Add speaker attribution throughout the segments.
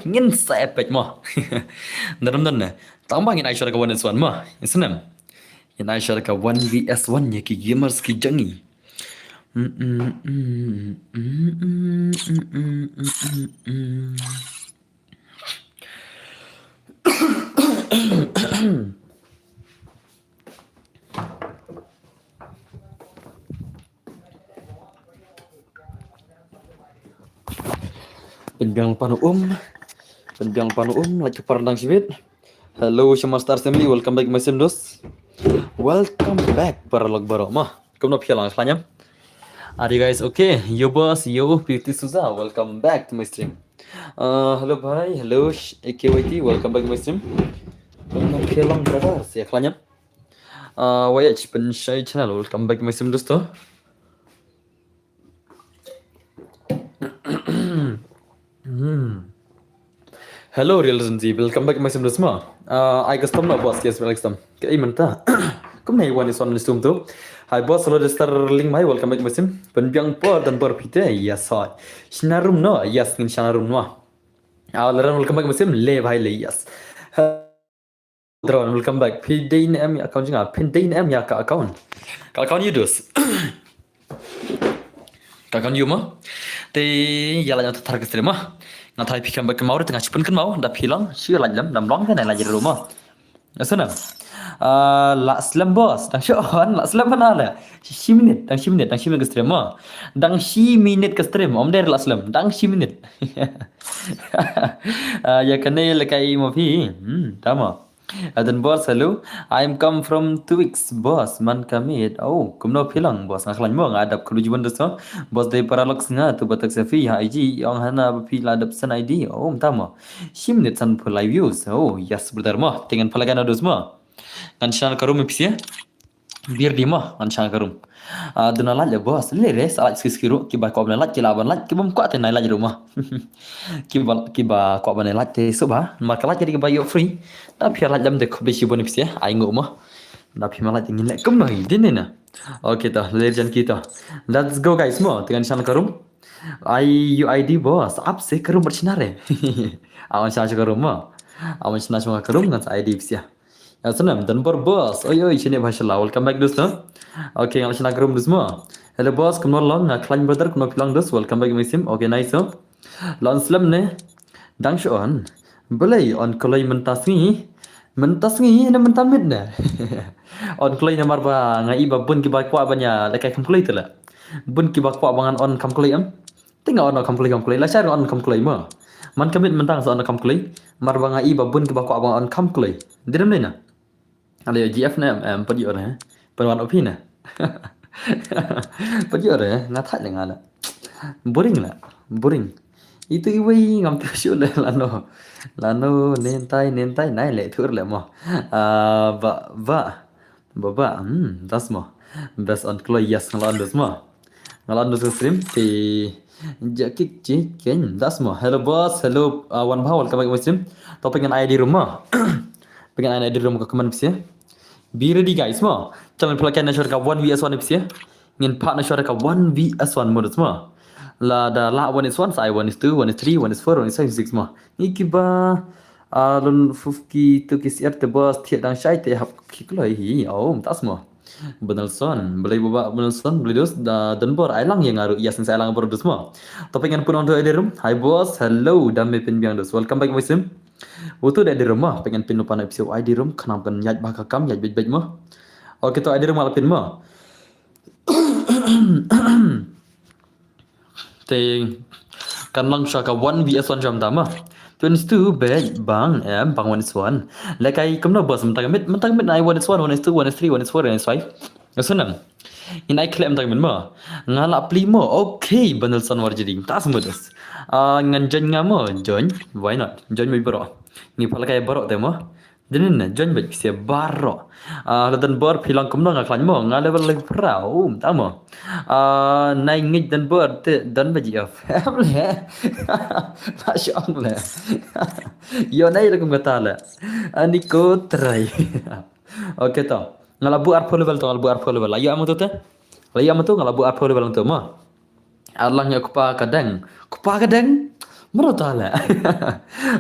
Speaker 1: ngin sepek mo. Daram na. Tama ngin Aisha ka 1 mo. Isnam. In Aisha ka 1 vs 1 nya ki gamers ki jangi. Penbiang panuum lagi parandang sibit. Hello Shama Star Family, welcome back my dos. Welcome back para log baro mah. Kamu nak lang selanya? Are you guys okay? Yo boss, yo Piti Suza, welcome back to my stream. Hello bhai, hello AKYT, welcome back to my stream. Kamu nak lang brother, siya selanya? YH Penshai channel, welcome back to my stream dosto. Hello real Zenzi, welcome back to my stream dosto. I guess tam na boss, yes welcome. Kaya manta. Kung may one is on the tu. Hi boss, hello Starling my welcome back to my stream. Penbiang por dan por pite, yes hi. Shinarum no, yes ngin shinarum no. Alaran welcome back to my stream, le bhai le yes. Drone welcome back. Pindain em account juga. Pindain em ya ka account. Ka account you dos. Ka account you mah. Te ya la nyata target stream mah. Ngatai pikam back mau tengah cipun kan mau dah hilang. Sure lagi lam long kan lagi rumah. Asana. La slam boss. Dang syon la slam mana ada. 10 minit, dang 10 minit ke stream mah. Dang 10 minit ke stream. Om der la slam. Dang 10 minit. Ya kena lekai mau pi. Tama. Dan boss hello, I'm come from 2 weeks boss man kamit. Oh, kumno pilang boss ngaklan mo ngadap kelujuan dosa. Boss dari paralog nga tu batak safi ha IG yang hana bapi ladap san ID. Oh, tama. 10 minit san per live views. Oh, yes brother mo. Dengan palagan dos mo. Kan channel karum pisi biar di mo kan channel karum. Duna lat ya boss. Lere salat skiru kiba ko abna lat kilaban lat kibam ko ate nai lat rumah. Kiba ko abna lat te suba makalat jadi kiba yo free. Tapi lat jam de ko besi bonus ya. Ai ngomah. Tapi malat ingin lek kum noi din na. Okay ta legend kita. Let's go guys mo dengan channel karum. UID boss. Up se karum bersinare. Awan channel karum mo. Awan channel karum dengan ID ya. Ya senam dan boss. Oi sini bahasa lah. Welcome back dosto. Okay, yang channel karum dos mo. Hello boss, kumno long klan brother kumno pilang dos. Welcome back my sim. Okay, nice so. Lon slam ne. Dang on. Boleh on kolai mentas ni na mentamit na. On kolai na marba ngai iba bun ki ba kwa banya lekai kam kolai tela. Bun ki ba kwa bangan on kam kolai am. Tinggal on kam kolai la share on kam kolai ma. Man kamit mentang so on kam kolai. Marba ngai iba bun ki ba kwa bangan on kam kolai. Diram ni na. Ada GF na pergi orang perwan opi na. Pergi orang nak tak dengan lah. Boring lah, boring. Itu iwai ngam tersiul lano nentai nai le tur le mo. Ba das mo. Best on kloy yes ngalan dos mo. Ngalan dos stream ti jakik chicken das mo. Hello boss, hello one power welcome back to stream. Topik dengan ID rumah. Pengen ID rumah ke keman psi. Be ready guys mo. Channel pelakan nasyar ka 1vs1 psi. Ngin pak nasyar ka 1vs1 modus mo. La da la 1 is 1, sai 1 is 2, 1 is 3, 1 is 4, 1 is 5, 6 mah. Ni kiba lun fufki tu kisiar te bos tiat dang syai te hap kikloi hi. Oh, tas mah. Benelson, beli baba Benelson, beli dos da denbor ailang yang ngaru iya sen sai ailang berdus mah. Topik yang pun on di room. Hi boss, hello damai penbiang dos. Welcome back my sim. Utu di rumah pengen pin lupa episode ID room kenapa kan yaj bakakam yaj bej mah. Oke tu ID room alapin mah. Te kan lang siya ka 1vs1 jam tama. 22 bed bang bang 1 is 1. Lekai kumno boss mentang mit na 1 is 1, 1 is 2, 1 is 3, 1 is 4, 1 is 5. Yasunam. In I claim mentang min ma. Ngala pli mo. Okay, Benelson warjadi. Tas mudas. Nganjan ngamo join. Why not? Join mi bro. Ni pala kay bro temo. Dinin na join bet sia baro. Dan bor pilang kumno ngaklan mo nga level lagi prau tamo. Nai ngit dan bor te dan baji of. Masya Allah. Yo nai lakum katala. Ani ko try. Okay to. Ngalabu arpo level to ngalabu arpo level. Ayo amu to te. Ayo amu to ngalabu arpo level to mo. Allah nya kupa kadang. Menurut ala.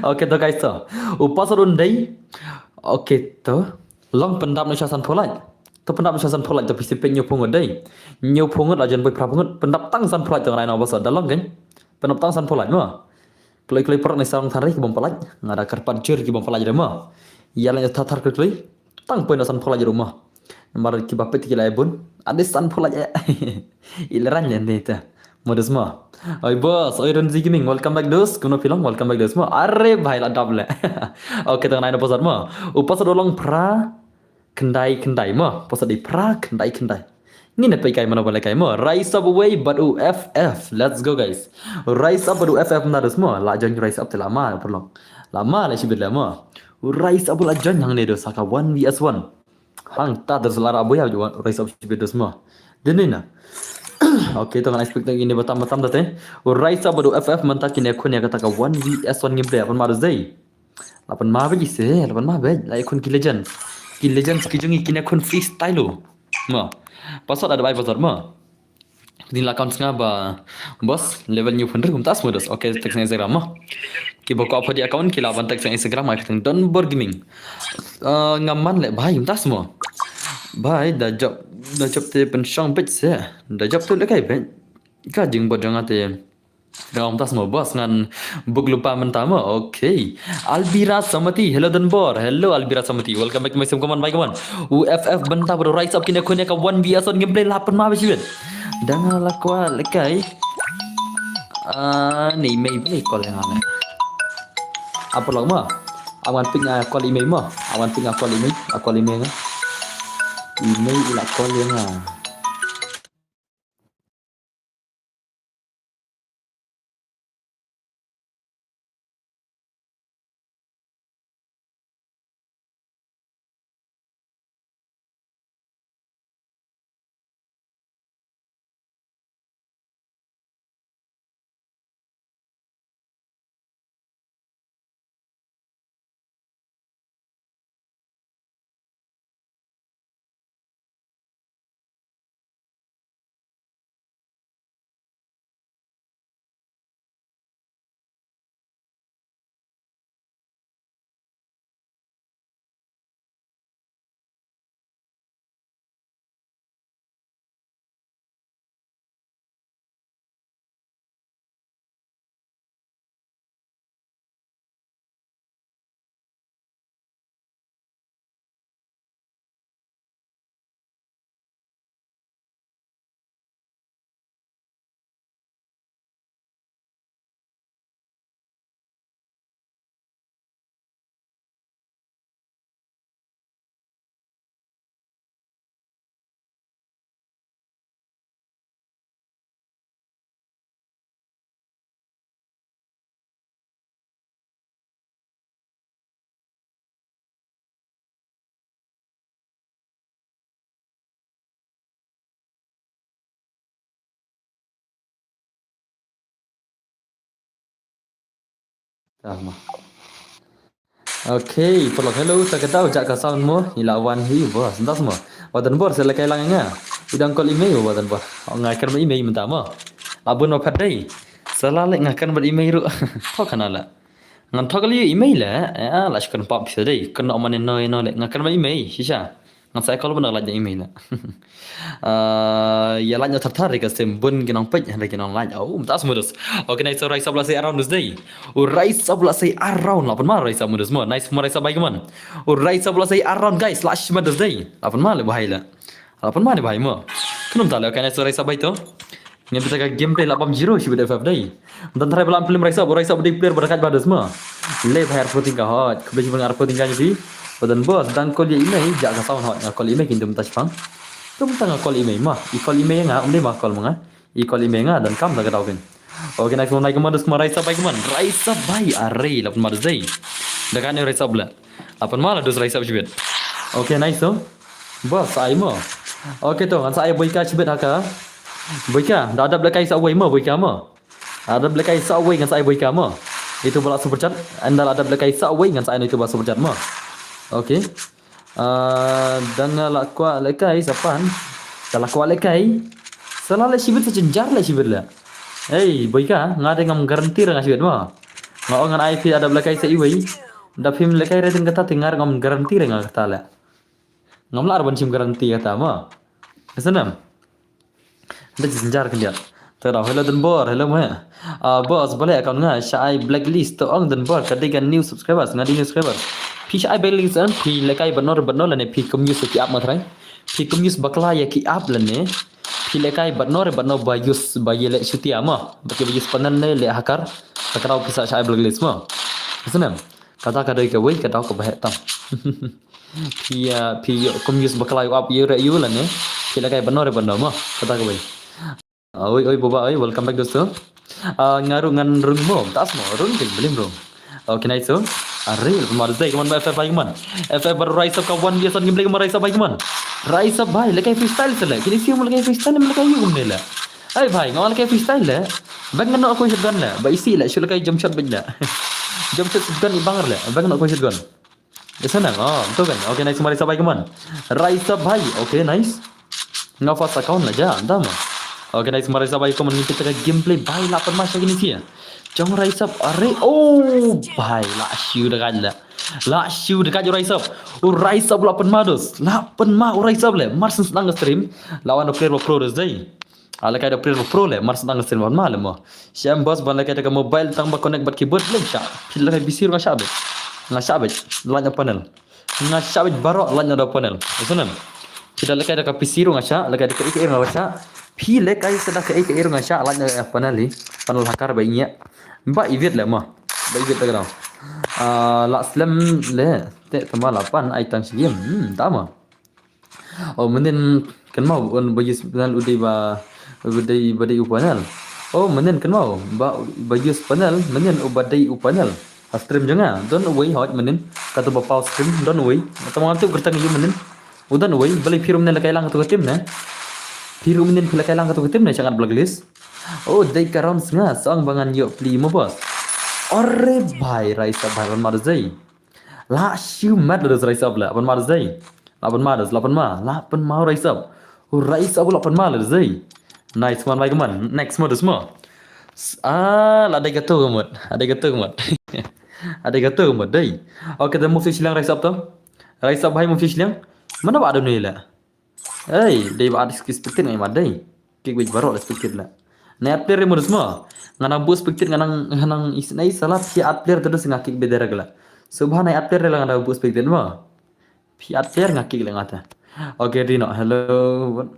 Speaker 1: Oke to guys to. Upas rundai. Oke to. Long pendam no shasan polai. To pendam shasan polai to pisi penyo pungut dai. Nyo pungut ajan boy prapungut pendap tang san polai to ngai no basa dalam kan. Pendap tang san polai no. Kloi perut ni sarang tarik bom polai. Ngada karpan cur ki bom polai dema. Yalan tatar kloi. Tang poin san polai rumah. Mar ki bapet ki laibun. Ade san polai. Ilaran nya ta. Modus ma. Oi bos, oi Renzi Gaming, welcome back dos. Kuno film, welcome back dos ma. Arre bhai la double. Oke tengah naik posat ma. Upas dolong pra kendai ma. Posat di pra kendai. Ini nak pergi mana boleh kai ma. Rise up away but UFF. Let's go guys. Rise up but UFF na dos ma. La join rise up te lama perlong. Lama lah sibit lama. Rise up la join hang ne dos saka 1vs1. Hang ta dos lara abu ya rise up sibit dos ma. Denina. Oke, to kan expect ini batam date. Rise up do FF mentak ini akun ya kata ka 1vs1 gameplay apa marus dai. Lapan ma be se, lapan ma be. La akun ki legend. Ki legend ki jungi kini akun freestyle lo. Ma. Password ada bai password ma. Di account nga ba bos level new pun kum tas modus. Oke, teks Instagram ma. Ki boko apa di account ki laban teks Instagram ma katang Don Gaming. Ngaman le bai tas mo. Bai dah job te pensyong pet se. Dah job tu dekai pet. Ka jing bod jangan te. Dalam tas mo bos ngan buk lupa mentama. Okay. Albira Samati. Hello Danbor. Hello Albira Samati. Welcome back to my sim kawan baik kawan. UFF benta ber rise up kini akunya ka 1vs1 gameplay 8 ma besi bet. Dangan lakwa lekai. Ni mai beli call yang ana. Apa log ma? Awan ping call email ma. Awan ping call email. Email là con liên à. Sama. Okay, perlu hello tak tahu jak ka sound mo ilawan hi bos entah semua. Wadan bor sela kai langanga. Udang call email wadan bor. Ngakan ba email mentah mo. Abun ma padai. Sela le ngakan ba email ru. Thok kana la. Ngan thok li email la. La shkan pop sedai. Kena man no le ngakan ba email shisha. Ngan saya kalau benar la email la. Ya lanya tertarik kasem bun ginang pej hendak ginang lanya. Oh, entah semua dus. Okay, nice rise up la say around this day. Rise up la say around. Lapan ma rise up modus mo. Nice mo rise up baik man. Rise up la say around guys. Lash modus day. Lapan ma le bahai la. Lapan ma le bahai mo. Kenum tak le okay nice rise up baik tu. Ngan kita ka gameplay 8-0 si FF day. Dan try pelan film rise up day player berkat badas mo. Le bahar puting ka hot. Kebeji bengar puting ka jadi. Badan bos dan call dia email jak ka sound hot. Call email kintum touch pang. Tum tanga call email mah. I call email nga umde mah call mga. I call email nga dan kam tak tahu kan. Okay next one naik modus ma rise up baik man. Rise up baik array 8 modus day. Dekat ni rise up lah. 8 malah dus rise up sibet. Okay nice tu. Bos saya mo. Okay tu kan saya boyka sibet haka. Boyka dah ada belakang sawai mo boyka mo. Ada belakang sawai kan saya boyka mo. Itu bola super chat. Anda ada belakang sawai kan saya itu bola super chat mo. Okay. Dan lakwa lekai sapan. Lakwa lekai. Salah le sibet sejenjar le sibet la. Hey, boyka ngade ngam garanti ra sibet mo. Ngau ngan IP ada belakai sa iwai. Da film lekai rating kata tingar ngam garanti re ngal kata la. Ngam lar ban sim garanti kata ma. Kesenam. Da jinjar kan dia. Tara hello dan bor hello ma. Bos boleh akon nga syai blacklist to ong dan bor kadigan new subscribers ngadi new subscribers. Pi syai blacklist an pi lekai banor la ne pi community ki up ma thrai. Pi community bakla ya ki up la ne. Pi lekai banor ba use ba yele syuti ama. Baki ba use panan ne le hakar. Takarau kisah syai blacklist ma. Kesenam. Kata kadai ke wei kata ko bahet tam. Pi community bakla up yu la ne. Pi lekai banor ma. Kata ko wei. Oi boba oi welcome back dosto. Ngaru ngan rung mo tas mo rung ting belim rung. Oke nice so. Aril kemar zai keman FF baik man. FF baru rise up kawan biasa gameplay kemar rise up baik man. Rise up bhai lekai freestyle sele. Kini siu lekai freestyle lekai yu gumne la. Ai bhai ngawal lekai freestyle la. Bang ngano aku shotgun la. Ba isi la shul lekai jump shot bajla. Jump shot shotgun ibangar la. Bang ngano aku shotgun. Ya senang. Betul kan. Oke nice kemar rise up baik man. Rise up bhai. Oke nice. Ngafas account la ja. Entah mah. Oke nice kemarin sabai ko kita ke gameplay bhai la pan masya gini sih. Jong rise up are bhai la shiu dekat la. La shiu dekat rise up. Rise up la pan mados. La pan ma rise up le. Mars nang stream lawan player pro dai. Ala kai player pro le Mars nang stream wan mal mo. Siam bos ban la kai mobile tang ba connect bat keyboard le sha. Pil la bisir nga shabet. Nga shabet lanya panel. Nga shabet barok lanya da panel. Usunan. Kita lekai da pisiro nga sha, lekai da ke nga sha. Pi lekai sada ke nga sha lanya panel panel hakar bainya. Ba ivet le ma. Ba ivet da grau. La slam le te tama 8 ai tang sigim. Tama. Oh menen kan mau on bajis panel udai ba badai upanel. Oh menen kan mau ba bajis panel menen ubadai upanel. Stream jangan don away hot menen kata ba pause stream don away. Tama tu gertang yu menen. Udan away balik firum ne lekai lang tu tim ne. Firum ne lekai lang tu tim ne sangat blacklist. Oh dai karon nga song bangan yo pli mo bos. Orre bhai raisa bhai ban marzai. La shiu mad lo raisa bla ban marzai. Lapan ma raisa. Raisa bla lapan ma zai. Nice man bhai kaman. Next mode semua. La ada gato gamut. Ada gato gamut. Ada gato gamut dai. Okay, dah move silang raisa tu. Raisa bhai move silang. Mana ba ada ni la? Hey, dai ba ada speaker ngai madai. Kik wit baro speaker la. Na player mo semua. Ngana bus speaker nganang isnai salah pi player terus ngakik bedara gala. Subhan ai player la ngana bus speaker mo. Pi player ngakik la ngata. Okay, Dino. Hello.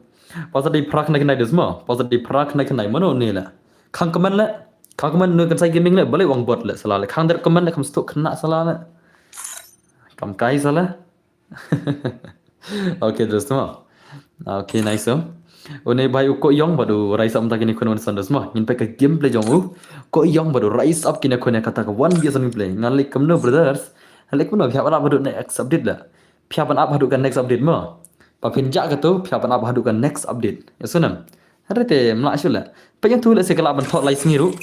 Speaker 1: Pasal di prak nak nai semua. Pasal di prak nak nai mana ni la. Khang comment la. Khang comment nu kan sai gaming la boleh wang bot la salah la. Khang der comment la kam stok kena salah la. Kam kai salah. Okay dosto. Okay nice so. One bhai ko yong badu rise up takini kun son semua. Ngin pe gameplay jong ko yong badu rise up kina kun kata ka one biasa gameplay. Ngalik kamno brothers. Ngalik kuno pihak apa badu next update la. Pihak apa badu kan next update mo. Pa pinja ka tu pihak apa badu kan next update. Ya sunam. Harete mla shula. Pe yang tu le se kala ban thok license ngiru.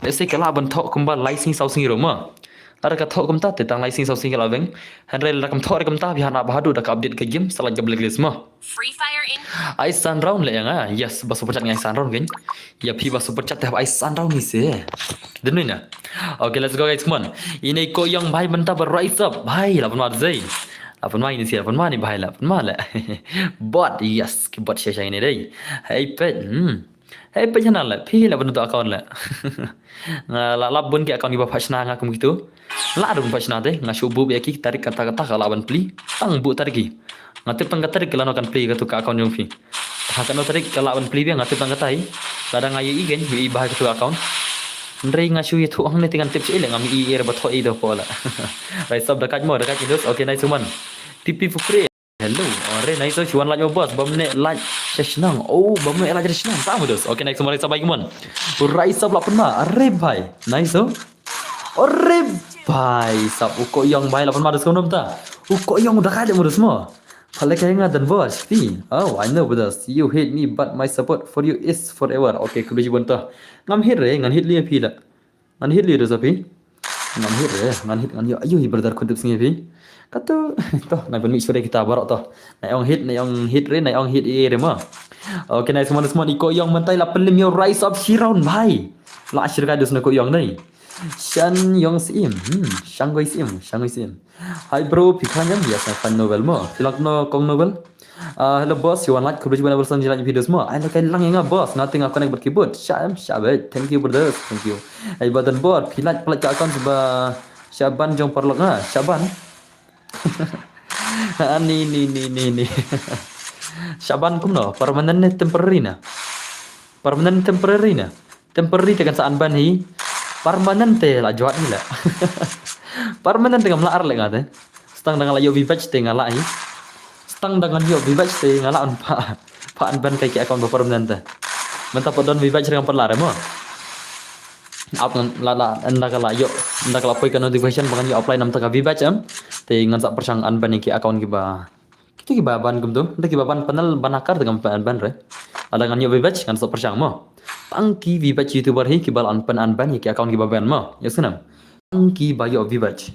Speaker 1: Le se kala ban thok kumba license sau ngiru mo. Ada kata hukum tak tentang license sausi kalau beng. Henry rakam thor rakam tak biar nak bahadu dak update ke game salah ke blacklist mah. Free Fire in. Ice Sun round le yang yes bas super chat ngai Sun round kan. Ya pi bas super chat Ice Sun round ni se. Denui na. Okay let's go guys come on. Ini ko yang bhai benta ber rise up. Bhai lapan mar zai. Lapan mai ini siapa? Lapan mai ni bhai lapan mai la. Bot yes ke bot syah ini deh. Hey pet. Hey pet jangan la. Pi la bentuk account la. La labun ke account ni bapa pasna ngak begitu. La ada pasna deh. Ngasubu ya ki tarik kata-kata kalau lawan pli. Tang bu tarik. Ngatip tang tarik kalau kan pli ke account yang fi. Hakan tarik kalau lawan pli dia ngatip tang katai. Ladang ayu igen yu ibah ke account. Ndrei ngasu itu ang netingan tips ile ngami i era batho i do pola. Right sub dekat terus. Okay nice one. TP for free. Hello. Ore nice so chuan like bos bam ne like sesnang. Oh bam ne like sesnang. Tamu dos. Okay next one sabai gimon. Right sub lapan ma. Are bhai. Nice so. Ore bhai sub uko yang bhai lapan ma dos konom ta. Uko yang udah kada modus mo. Kalau kaya dan bos, oh I know brothers, you hate me but my support for you is forever. Okay, kudu jibun ta. Ngam hit re, ngan hit liya pi la. Ngan hit liya dosa pi. Ngam hit re, ngan yo ayo brother kuntip singi pi. Kata toh nai ben sore kita barok toh. Nai ong hit re, nai ong hit e re ma. Okay, nai semua iko yang mentai la pelim yo rise up si round bhai. La asyir ka dos na ko yang nai. Shan Yong Sim. Shanghai Sim. Shanghai Sim. Hi bro, pikirnya biasa fan novel mo. Filak no kong novel. Hello boss, you want like coverage whenever some jalan video semua. I like lang yang boss, nothing aku connect berkibut. Syabet, thank you brother, thank you. Ay badan board, pilat pelat account sebab Syaban jong perlok Syaban. Ni. Syaban kum no, permanent temporary na. Permanent temporary na. Temporary tekan saan ban hi. Permanente lah jawat ni lah. Permanent dengan melar lah ngate. Setang dengan layo vibaj te ngala hi. Setang dengan yo vibaj te ngala on pa an ban kai account permanent. Mentap podon vibaj dengan pelar mo. Up la anda kala poi kan notification bangan yo apply nam taka vibaj te ngan sak persang an ban ki account ki ba. Kita ki ba ban kum tu. Nda ki ba ban panel banakar dengan ban re. Ada ngan yo vibaj kan sak persang mo. Pangki vibaj youtuber hi ki bal an ban ki account ki ba ban mo. Ya sunam. Pangki bayo vibaj.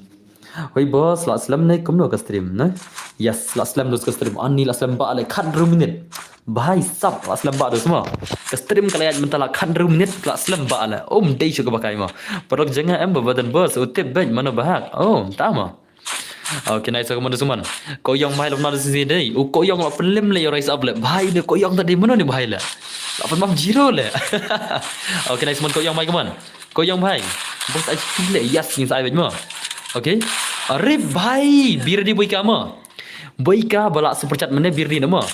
Speaker 1: Oi bos, la aslam naik kum no ka stream na. Yes, la aslam dos ka stream. Ani la aslam ba ale khan minute. Bahai sab la aslam ba dos mo. Ka stream kala yat mentala khan minute la aslam ba ale. Dei syu ka bakai mo. Perok jangan badan bos utip bej mana bahak. Tama. Okay, nice aku mana suman. Koyong mai lom sini dei. Koyong la pelim le rais up le. Bahai de koyong tadi mana ni bahai le. La pen mam zero le. Okay, nice man koyong mai keman. Koyong bahai. Bos aj le yes ni sai bej mo. Okay. Arif bhai, birdi boika mo. Boika balak super chat mana birdi nama.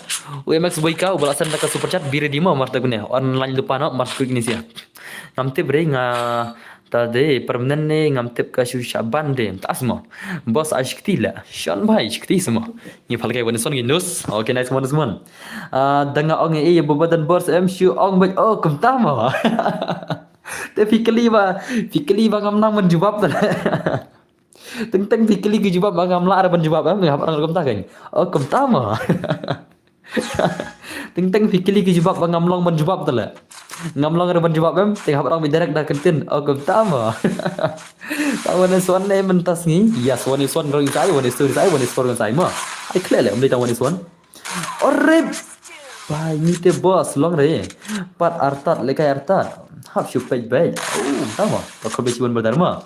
Speaker 1: UMX boika balasan taka super chat birdi mo marta gune. Online lupa no marta gune sia. Ngamtip bre nga tade permanent ne ngamtip ka Syaban de. Tas mo. Bos ashkti la. Shan bhai shkti semua. Ni falkai wan son ginus. Okay, nice one semua. Danga ong e badan bos shu ong baj kum tama. Te fikli ba ngam nang menjawab ta. Teng fikli ki jawab bang amla ban jawab ngap orang kum ta kan. Kum tama. Teng fikli ki jawab bang amlong ban jawab ta la. Ngamlong ban jawab tengah orang bidarak dah kentin. Kum tama. Tawan suan ne mentas ni. Yes, one is one rong sai, one is two sai, one is four sai ma. Ai clear le umdai one is one. Orre bai ni te boss long re. Pat artat lekai artat. Hap shu page bay. Tama. Takol be cibon berdharma.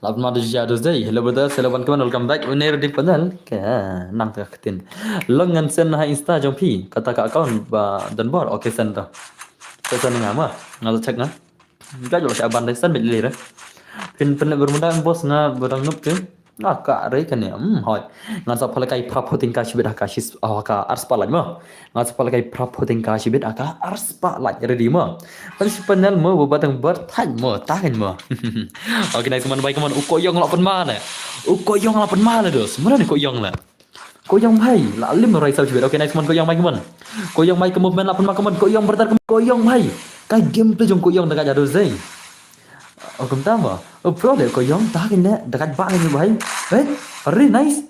Speaker 1: Lapan madu jadus day. Hello brother, hello kawan, welcome back. Uner di panel. Kaya nang tengah ketin. Lengan sen ha insta jom pi. Kata ka account ba dan bor. Okay sen to. Sen ngama. Ngal check na. Ga jo sa ban sen bit le. Pin bermuda bos nga berang nup ke. Ka re kan ya. Hoi. Ngan sa phala kai prapotin ka shibit ka shis ka ars palaj mo. Ngan sa phala kai prapotin ka shibit ka ars palaj ready mo. Pan si panel mo batang berthan mo tahan mo. Okay, nice man baik man ukoyong lapan mana. Ukoyong lapan mana dos. Mana ni koyong la. Koyong bhai la lim rai sao shibit. Okay, nice man koyong baik man. Koyong baik ke movement lapan makaman koyong bertar koyong bhai. Kai gameplay jong koyong dekat jadus dei. Kum tama. Pro le koyong tahan le dekat ba ni bhai. Very nice.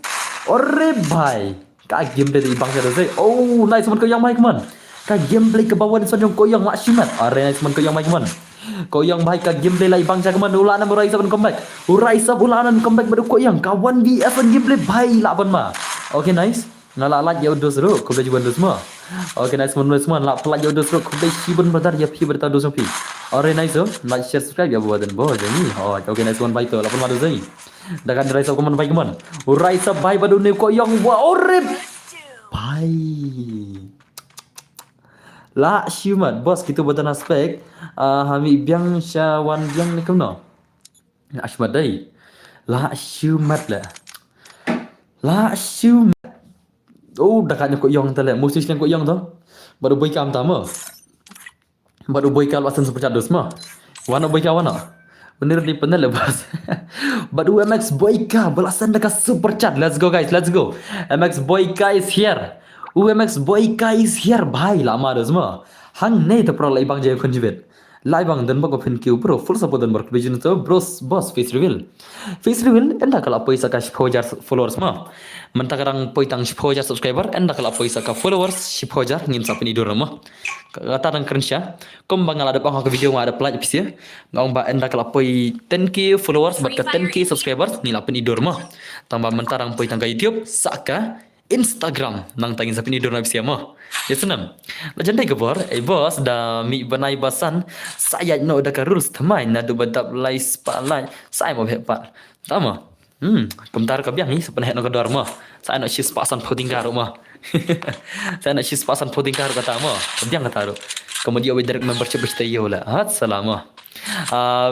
Speaker 1: Orre bhai. Kai gameplay di bang jadus dei. Nice man koyong baik man. Kai gameplay ke bawah ni sonjong koyong maksimal. Orre nice man koyong baik man. Koyong baik ka gameplay lai bang jaga man ulanan berai saban comeback. Urai sab ulanan comeback baru koyong kawan VF gameplay bhai laban ma. Okay, nice. Ngala lat ya udos ro ko beji bandos ma. Okay, nice man semua la pelat ya udos ro ko be sibun badar ya pi berta dos pi. Ore nice like share subscribe ya badan bo jadi. Okay, nice one baik to lapan madu zai. Dakan rai sab man baik man. Urai sab bhai badu ne koyong wa ore bhai. La siumat bos kita badan aspek hami biang syawan biang ni kemno. Asmat dai. La siumat la. La siumat. Dekatnya kok yong tele. Musti siang kok yong tu. Baru boy kam tama. Baru boy kal wasan super dos ma. Wana boy ka wana. Bener di panel le bos. Baru MX boy ka belasan dekat super chat. Let's go guys, let's go. MX boy ka is here. UMX boyka is here bhai lama dos ma. Hang nei to pro lai bang jay konjibet. Lai bang dan bago pin kiu pro full support dan work vision to bros boss face reveal. Face reveal enda kala poisa ka 10,000 followers ma. Menta karang poitang 10,000 subscriber enda kala poisa ka followers 10,000 ngin sapin idur ma. Kata dang kerensya kom bang ada pang video ma ada pelaj pisia. Ngong ba enda kala poi 10k followers bat ka 10k subscribers ni lapin idur ma. Tambah mentarang poitang ka YouTube saka Instagram nang tangin sapin idor na siamo. Ya senam. La jandai ke bor, bos da mi banai basan saya no da ka rules tamai na do badap lai spalai. Saya mau hepat. Tama. Pemtar ka biang ni sepen no ka dor mo. Saya nak shis pasan podinggar mo. Saya nak shis pasan podinggar kata mo. Biang kata ro. Kemudian direct membership stay yo la. Hat salama.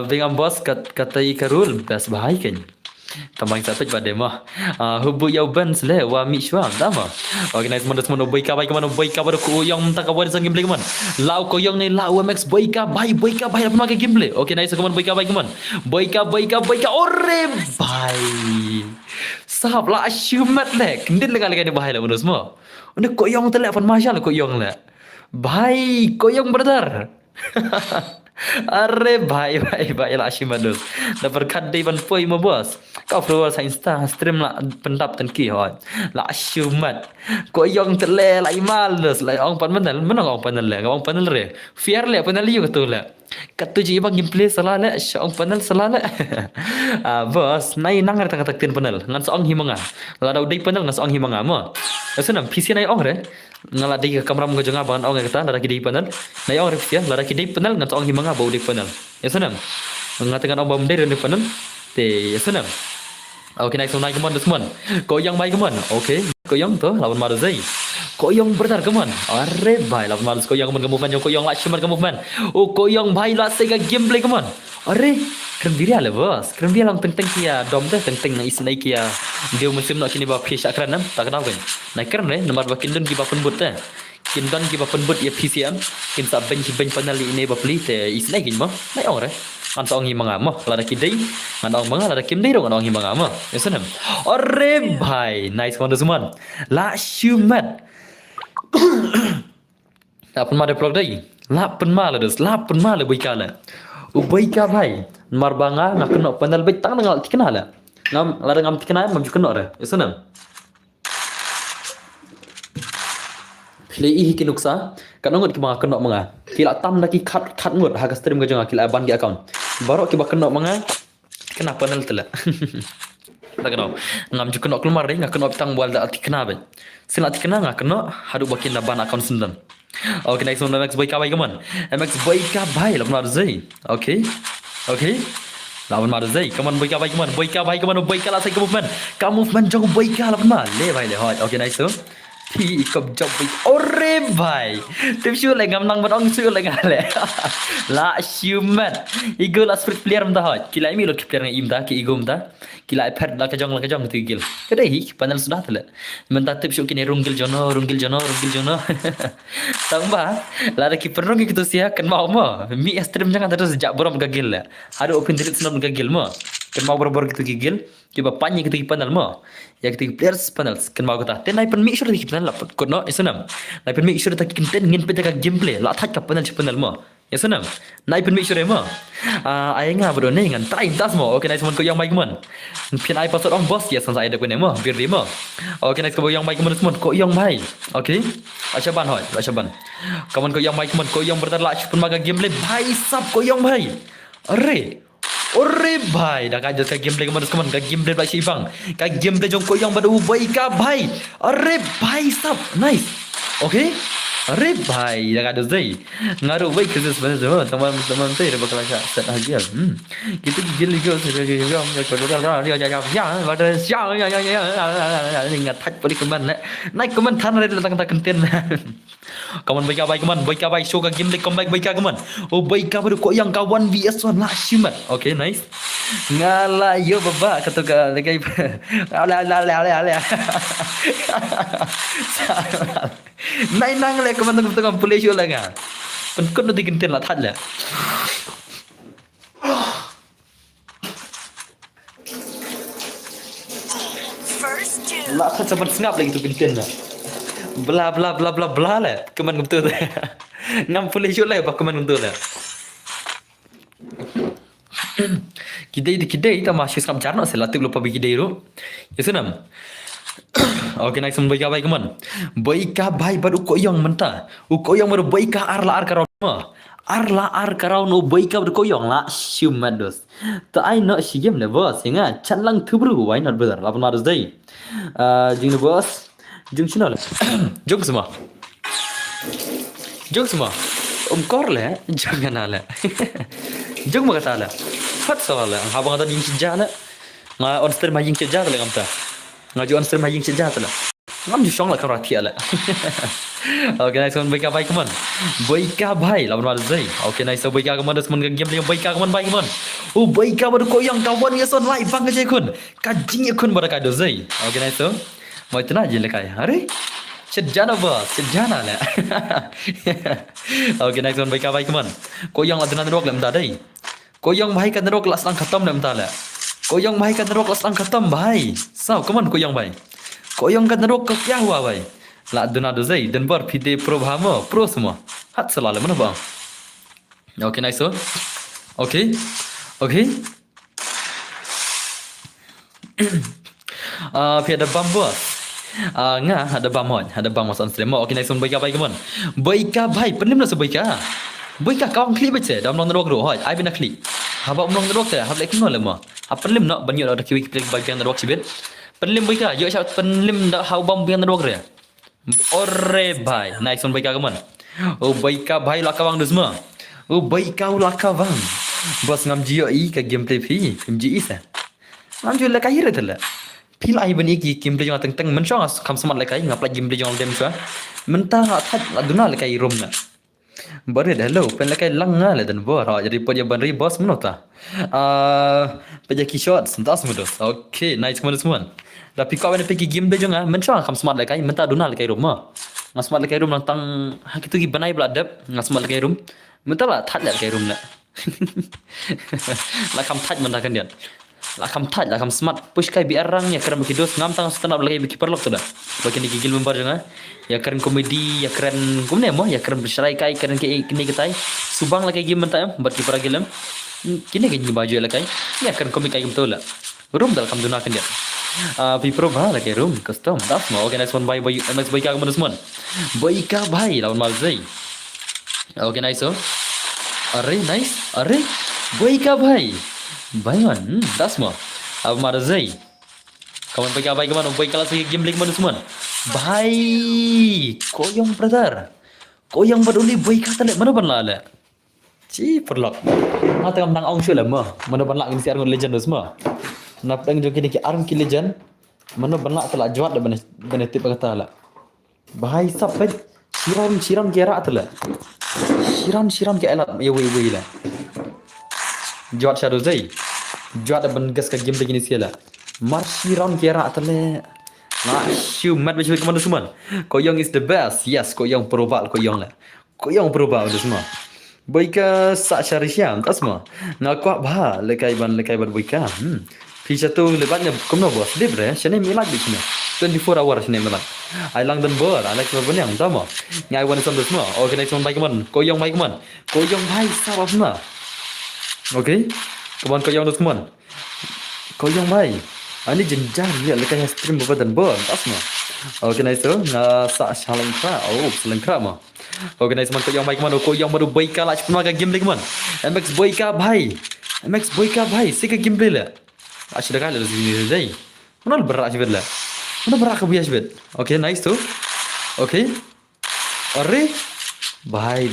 Speaker 1: Dengan bos kata ka rule bas bahai kan. Tambang satu pada mah. Hubu yau ban sele wa mi shwam tama. Organize mana semua boy ka bai ke mana boy ka baru ko yang tak kawan sang gameplay ke man. Lau ko yang ni lau MX boy ka bai apa makan gameplay. Okay nice kawan boy ka bai ke man. Boy ka ore bai. Sahab la ashumat le. Kendin le kali bahai la mana semua. Unda ko yang telefon masya ko yang le. Bai ko yang brother. Arre bhai la ashimadus da berkat dei ban poi mo bos kau follower sa insta stream la pendap tan ki hoi la ashumat ko yong tele la imalus la ong pan manal menong ong panal le ong panal re fiar le panal yu tu le katu ji bang gameplay salah le ong panal salah le bos nai nangar tak tak tin panal ngan ong himanga la dau dei panal ngan ong himanga mo asenam pc nai ong re ngala dei kamera mo jonga ban ong kata la dei panal nai ong re fiar la dei panal ngan ong himanga bau dei panal ya senam ngatakan ong bam dei panal te ya senam. Okay, naik naik keman teman. Koyang baik keman. Okay, koyang tu lawan Marzai. Koyang benar keman. Arre baik lawan Marz koyang keman movement koyang lah cuma movement. Oh koyang baik lah sega gameplay keman. Arre keren diri ala bos. Keren dia lang teng kia dom teh teng na isnai kia. Dia musim nak kini bawa pisah keren tak kenal kan. Naik keren nomor bakin dun kiba penbut teh. Kin don kiba penbut ya PCM. Kin sa bench panali ini bapli teh isnai kin mo. Naik orang an ong hi mga mo la da kidai an ong mga la da kim dai ro an ong hi mga mo yasanam orre bhai nice one zuman la shumat la pun ma de plug dai la pun ma la bai kala u bai ka bhai mar banga ngak no panal bai tang ngal tikna la ngam la ngam tikna mam jukno re yasanam play hi kinuksa kanong ngot ki mga kanok mga kila tam na ki khat ngot ha ka stream ga jonga kila ban gi account baru ki bakno mga kenapa nal tela tak kenal ngam ju kenok keluar deh ngak kenok tang bual da ati kenabe sila ati kena ngak kenok hadu bakin ban account sendam. Okay next one MX boy ka bai kaman MX boy ka bai lawan Marzai. Okay lawan Marzai kaman boy ka bai kaman boy ka la sai ka movement jong boy ka lawan ma le bai le hot. Okay nice tu Thì cầm chọc bị ore vai. Tim sure lại ngam nang ong sure lại ngale. La human. Ego la spirit player mta hot. Kila mi lo player ngai imta ki ego mta. Kila pet la ka jong tu gil. Kedai hi panel sudah tele. Menta tip sure kini runggil jono. Tamba la da ki perong ki tu sia kan mau mo. Mi stream jangan terus sejak borom gagil la. Ada open delete senam gagil mo. Kan mau bor gitu gigil. Coba panyi gitu panel mo. Ya gitu players panels kan mau kata. Ten iPhone make sure di panel lah. Kod no isunam. iPhone make sure tak content ngin peta ka gameplay. La thak ka panel mo. Ya sunam. iPhone make sure mo. Ai nga bro ne ngan try tas mo. Okay nice mon ko yang baik mon. Pian ai password on boss ya san saya ada ko ne mo. Bir di mo. Okay nice ko yang baik mon mon ko yang baik. Okay. Acaban hoy. Kawan ko yang baik mon ko yang bertarla pun maga gameplay. Bhai sab ko yang baik. Ore bhai dah kajet ka gameplay kaman ka gameplay ba si bang ka gameplay jong ko yang badu bai ka bhai ore bhai sab nice okay ore bhai dah kajet zai ngaru bai krisis sebenarnya teman-teman saya bakal set aja kita gigil juga ingat touch balik keman naik keman tan ada datang tak kenten kawan baik ka show ka gameplay comeback baik ka kaman oh baik ka baru kok yang kawan vs1 lah shimat okay nice ngala yo baba kata ka lagi ala nai nang le kaman tengah play show lah nga penkut nanti kenten lah that lah lah tak sempat ngap lagi tu kenten lah bla lah keman betul ngam boleh show lah apa keman betul lah kidai ta masih skam jarno selatik lupa bagi kidai ro yasunam okay nice baik ka baik keman baik ka baik baru ko yang menta ko yang baru baik ka arla ar karau no baik ka baru ko yang la shumados ta ai no shigem le boss inga chanlang thubru why not brother lapan marus dai jing boss Jung sino le. Jung semua. Jung semua. Kor le. Jangan ala. Jung mo kata ala. Fat soal le. Habang ada yung sejak le. Nga on stream haying sejak le ngamta. Nga ju on stream haying sejak le. Ngam ju syong la kan ratia le. Okay, nice one. Baik baik kaman. Baik bhai lawan mal zai. Okay, nice. Baik kaman das mun game le baik kaman baik kaman. Oh, baik kaman ko yang kawan ya son live bang je kun. Kajing ya kun bar ka do zai. Okay, nice. So, mau itna je le kai. Are? Sejana bos, sejana le. Okay, nice one. Baik kaman. Ko yang adna rok lam ta dai. Ko yang bhai kan rok las lang khatam lam ta le. Ko yang bhai kan rok las lang khatam bhai. Sao kaman ko yang bhai. Ko yang kan rok ka kya hua bhai. La duna do zai dan bar pide pro bhama pro semua hat salale mana bang. Okay, nice one. Okay. Pi ada bam bos. Ada bam on stream. Okay, nice one. Baik kaman. Baik bhai penim na sebaika. Baik kawang klip baca dalam nong rok hoi. Ai bina klip. Haba nong rok te hab lek no lema. Ha penim nak banyak ada kiwi klip bagian rok sibet. Penim baika yo sya penim dak hau bam bagian rok re. Ore bhai, nice one baik kaman. Oh baik bhai lakawang du semua. Oh baik kau lakawang. Bos ngam jio I ka gameplay phi, ngam ji isa. Ngam ju la kai re tala. Phil ai bani ki gameplay jong teng men chong kam semat la kai ngap la gameplay jong dem chwa. Menta that la duna la kai rom na. Bare hello, pen la kai lang nga la dan bo ra jadi podia ban ri bos menota. Peja ki shot sentas mudos. Okay, nice one semua. Tapi kau mana pergi game dia jangan mencang kam smart lekai menta duna lekai rumah. Ngas smart lekai rumah tang gitu gi banai beladap ngas smart lekai rum. Menta lah that lekai rum la. La kam that menta kan dia. La kam that la kam smart push kai biar rang ya keren bekidos ngam tang stand up lekai beki perlok tu dah. Bagi ni gigil membar jangan. Ya keren komedi ya keren kumne mo ya keren berserai kai keren ke kini ketai. Subang lekai game menta em buat kiper gelem. Kini ke baju lekai. Ya keren komedi kai betul lah. Rum dal kam duna kan dia. Pro bhai lagi room custom das mau. Okay, nice one bhai MS baik kaman semua. Baik bhai lawan mal zai. Okay, nice so. Are nice. Are baik bhai. Bayan das mau. Ab mar zai. Kawan baik kaman baik kala segi game link man semua. Bhai koyong brother. Koyong baduli baik kata le mana ban la le. Ci perlok. Mata kam nang ong shula ma. Mana ban la ngin siar ngon legend semua. Nap dang joki ni ki arm ki legend mana banyak telah juat dah benefit kata lah bahai sampai siram gerak telah siram ke alat ya wei lah juat shadow zai juat dah gas ke game begini siala mar siram gerak telah nah shoot mat macam mana semua koyong is the best yes koyong probal koyong lah koyong probal tu semua baik sak syari siam tak semua nak kuat bah lekai ban baika Fisha tu lebatnya kumno bos libre sene milag di sini 24 hours sene milag ai lang dan bor alek bor yang tama ngai wan son semua okay next one baik man koyong bhai sabab na okay kawan koyong semua koyong bhai ani jenjar lihat lekai stream badan bor tas ma okay nice so na sa salengkra salengkra ma okay nice man koyong baru baika lah cuma game lagi man MX baika bhai sika game lah Asyik dah kalah sini zai. Mana berak sibet lah. Mana berak ke bias sibet. Okay, nice tu. Okay. Are. Bye.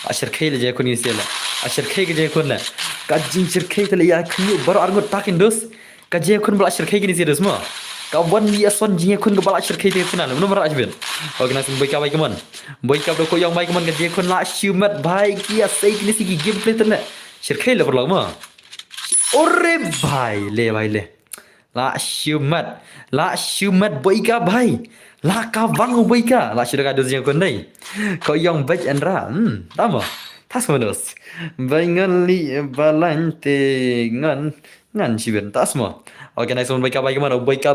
Speaker 1: Asyik khai le jai kun isi lah. Asyik khai ke jai kun lah. Kajing asyik khai tele ya khiu baru argut takin dos. Kajai kun bala asyik khai ke isi dos semua. Kawan dia son jing kun ke bala asyik khai te final. Mana berak sibet. Okay, nice baik kaman. Baik kau ko yang baik kaman kajai kun la shumat bhai kia sei kini sigi gameplay tele. Asyik khai le perlu mah. Ore bhai le la shumat boika bhai la kawang boika la sudah ada yang kondai kau yang baik andra tama tas manos bangan li balante ngan siben tas mo okay nice one boika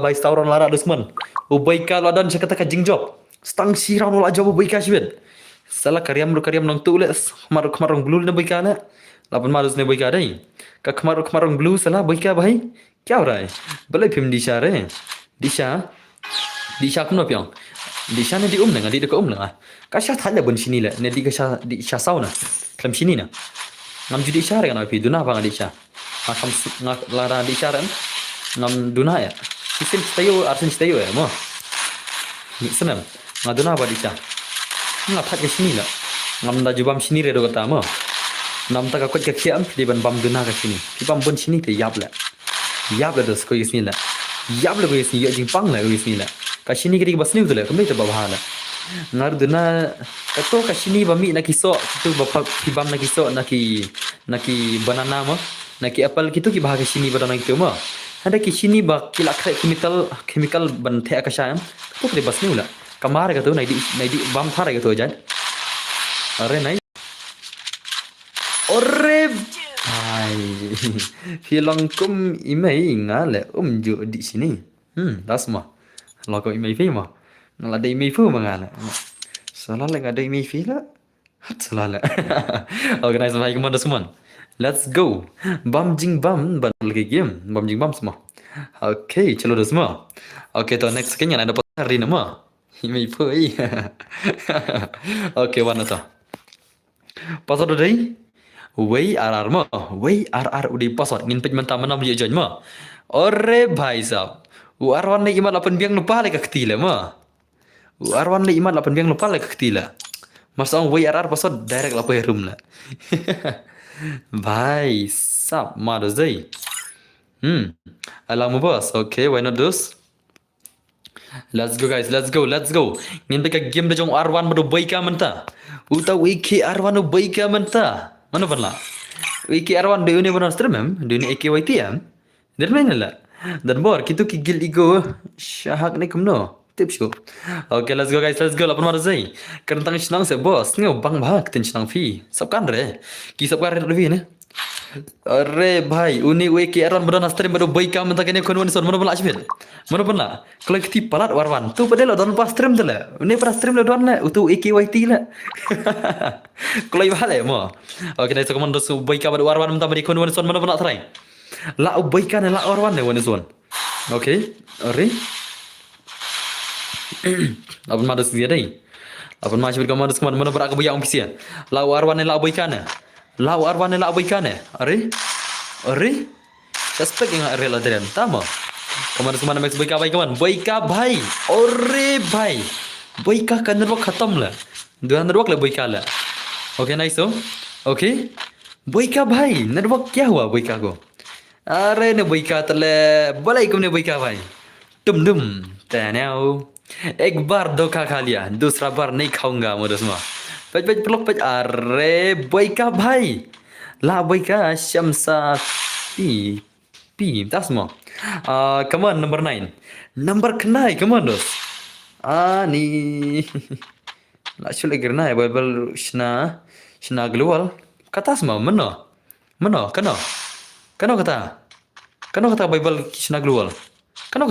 Speaker 1: bhai stauron lara dusman boika ladan sekata ka jingjob stang sirau la job boika sibet salah karyam nang tules marung blue na boika na lapan marus ne boika dai ka kmarung blue salah boika bhai क्या हो रहा है बले फिल्म दिशा कुनो प्यों दिशा ने di nanga di de nanga ka sha thale bun sini le ne di ka sha di sha sauna klam sini na ngam judi syare kan pi duna bang disha makam lara di syaran ngam duna ya sisin stayo arsin stayo ya mo Ni senam. Ngaduna ba dicha. Ngapat ke sini la. Ngam da jubam sini re do kata mo. Nam ta ka kot ke khiam di ban bam duna ka sini. Pi bam bun sini te yap la. Yap la dos ko sini la. Yap la ko sini ya jing pang la ko sini la. Ka sini ke di bas ni tu la. Kami te ba la. Ngar duna kato ka sini ba mi na kiso tu ba pi bam na kiso na ki banana mo. Na ki apple kitu ki bahag sini ba na kitu mo. Ada ki sini ba kilak chemical ban the ka sham. Tu ke bas ni la. Kamar ka tu naidi bam thara ka tu jan. Are nai. Ore hai. Hilang kum imei ngale ju di sini. Das mah. Lo ko imei fi mah. Ngala ada imei fu mangala. Salah la ada imei fi la. Hat salah la. Organize mai kemana semua. Let's go. Bam jing bam ban lagi game. Bam jing bam semua. Okay, chalo dah semua. Okay, to next kenya ada hari nama. Imei fu ai. Okay, warna to. Pasal dah dai. Wei RR mo. Wei RR udah pasal. Ngin pej mentah mana beli jan mo. Ore bhai sahab. Arwan ni imat lapan biang lupa le kaktila mo. Arwan ni imat lapan biang lupa le kaktila. Mas ang wei RR pasal direct lapai room la. Bhai sahab mado zai. Alam mo boss. Okay, why not this? Let's go guys, let's go. Ngin pej game dah jong Arwan mado baik ka mentah. Uta wiki Arwan no baik ka mentah. Mana pernah? Wiki Arwan di uni benar stream di uni EKYT dan mana lah? Dan bor kita kigil ego syahak ni kumno. Tips ko. Okay, let's go guys, let's go. Lapan mana zai? Kerentang senang se boss. Ni bang bahak ten senang fi. Sabkan re. Ki sabkan re fi ni. Arre bhai, uni wiki Arwan benar stream benar baik ka mentah kene kon son mana pernah asbel. Mana pernah? Kalau kita palat Warwan, tu padahal don pas stream tu lah. Uni pas stream lah don lah. Utu EKYT lah. Kalau iba le mo. Okay, nice komando su baik ka Warwan mentah beri kon son mana pernah try. La baik ka la Warwan le son. Okay, arre. Apun madas dia dai. Apun macam komando mana berak bayang pisia. La Warwan la baik ka ne. La Warwan la baik ka ne. Arre. Suspek yang arre la deren. Tama. Kaman semana max baik kaman. Baik bhai. Ore bhai. Baik ka network khatam la. Dua network la baik la. Okay, nice हो. Okay. Baik bhai. Network क्या हुआ baik को? अरे ने baik तले वालेकुम ने baik भाई. Dum तनाओ. एक बार धोखा खा लिया. दूसरा बार नहीं खाऊंगा मोदस मा. Pej pelok pej are baik bhai. La baik Syamsa P. Tas mo. Come on, number 9. Number kenai, come on, dos. Ni. La shule gerna Bible shna global. Kata semua mana? Kano kata Bible shna global. Kano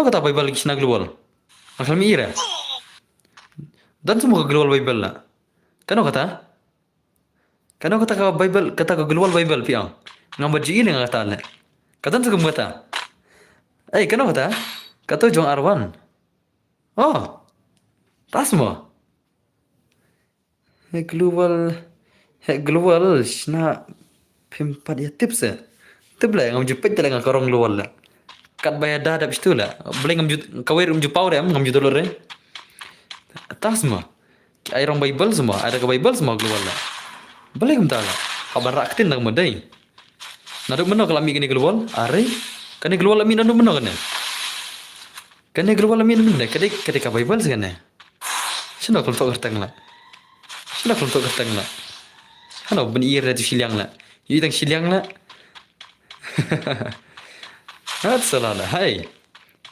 Speaker 1: kata Bible shna global. Akal mi ira. Dan semua global Bible la. Kano kata ka Bible kata ka global Bible piang. Ngambat ji ile ngata le. Katan sa kumata. Kano kata? Kato jong Arwan. Oh. Tas mo. Global shna pimpat ya tips ya. Tibla ngam jupet tala ngam korong global la. Kat bayar dah dap situ la. Boleh ngam jut kawir pau dem ngam jut dolor re. Tas mo. Ai rong Bible semua, ada ke Bible semua global la. Boleh ngam ta la. Kabar raktin nang modai. Naduk mana kalau mi kini global? Are? Kani global mi naduk mana kene? Kani global mi naduk mana? Kade ka Bible sekene. Sino kalau tok kertang la. Hano ben ir tu siliang la. Yi tang siliang la. Hat salah la. Hai.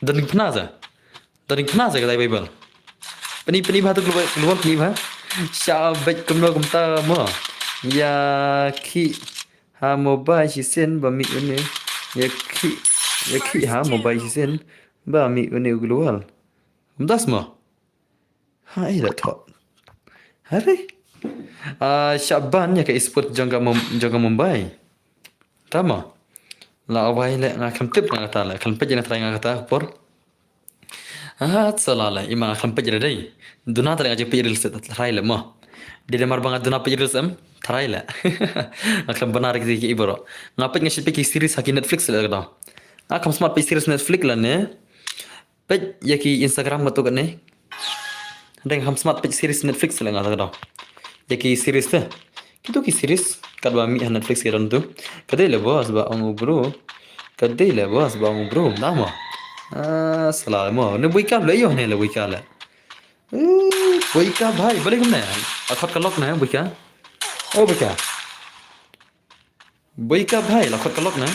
Speaker 1: Dan penaza ka Bible. Pani batu global ni ba? Syabet kumno kumta mo. Ya ki ha mobile si sen ba mi une ya ki ha mobile si sen ba mi une global das mo ha ila to hari Syaban ya ka sport jangka Mumbai tama la awai le ngakam tip ngata la kan pejana try ngata por salala ima kan pejana dai duna try aja pejil set try le mo dia mar banget duna pejil sem try la akam benar ki ibro ngapet ngasi peki series haki Netflix la kada akam smart pe series Netflix la ne Page ya ki Instagram betul kan nih? Ada yang ham smart page series Netflix lah nggak tahu. Ya ki series tuh. Gitu ki series kadwa mi Netflix kan tuh. Kadai lah bos ba ang bro. Kadai lah bos ba ang bro. Nama. Salah mo. Ne buika lah yo ne lah buika lah. Buika भाई balik kemana? Akhat kalok na buika. Oh buika. Buika भाई akhat kalok na.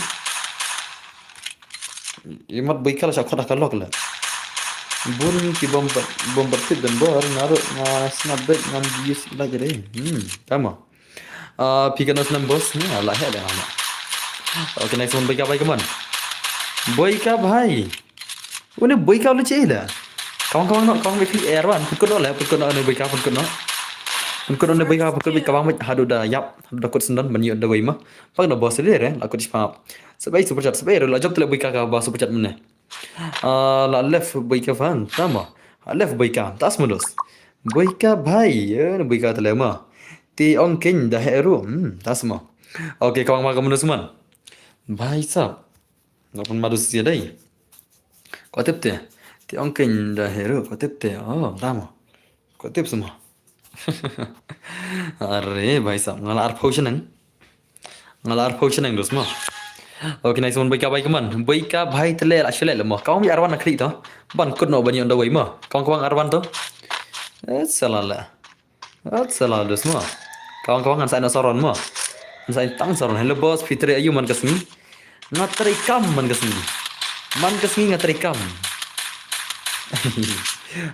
Speaker 1: Imat buika lah akhat kalok lah. Bun ki bombat fit dan bor naruh snapback ngam bius lagi deh. Tama. Pikanos nam bos ni lah ya dah nama. Okay next one buika भाई kemana? Buika भाई. Udah buika lu cila. Kawan-kawan nak kawan beki erwan pukul lah pukul nak buika pukul nak. Pukul nak buika pukul beki kawan hadu dah yap hadu dah kut sendan banyak dah buima. Pak nak bos dia lah kut ispa. Sebaik super chat sebaik lah job tu buika ka bos super chat mana. La left buika fan sama. Left buika tas mulus. Buika भाई ya buika tu lama. Ti ongkin dah heru tas semua. Okay kawan kawan semua. भाई साहब अपन manusia dah. Kau tip tu? Ti ongkin dah hero kau tip tu? Oh, tama. Kau tip semua. अरे भाई साहब ngalar potion dos mo. Okay nice one baika baik man. Baika bhai tele ashle le mo. Kau mi arwan nakri to. Ban kut no bani onda wai mo. Kau arwan to. Salala. Salala dos mo. Kau ngan sai no soron mo. Sai tang soron hello boss fitre ayu man kasni. Ngatri kam man kasni. Man kasni ngatri kam.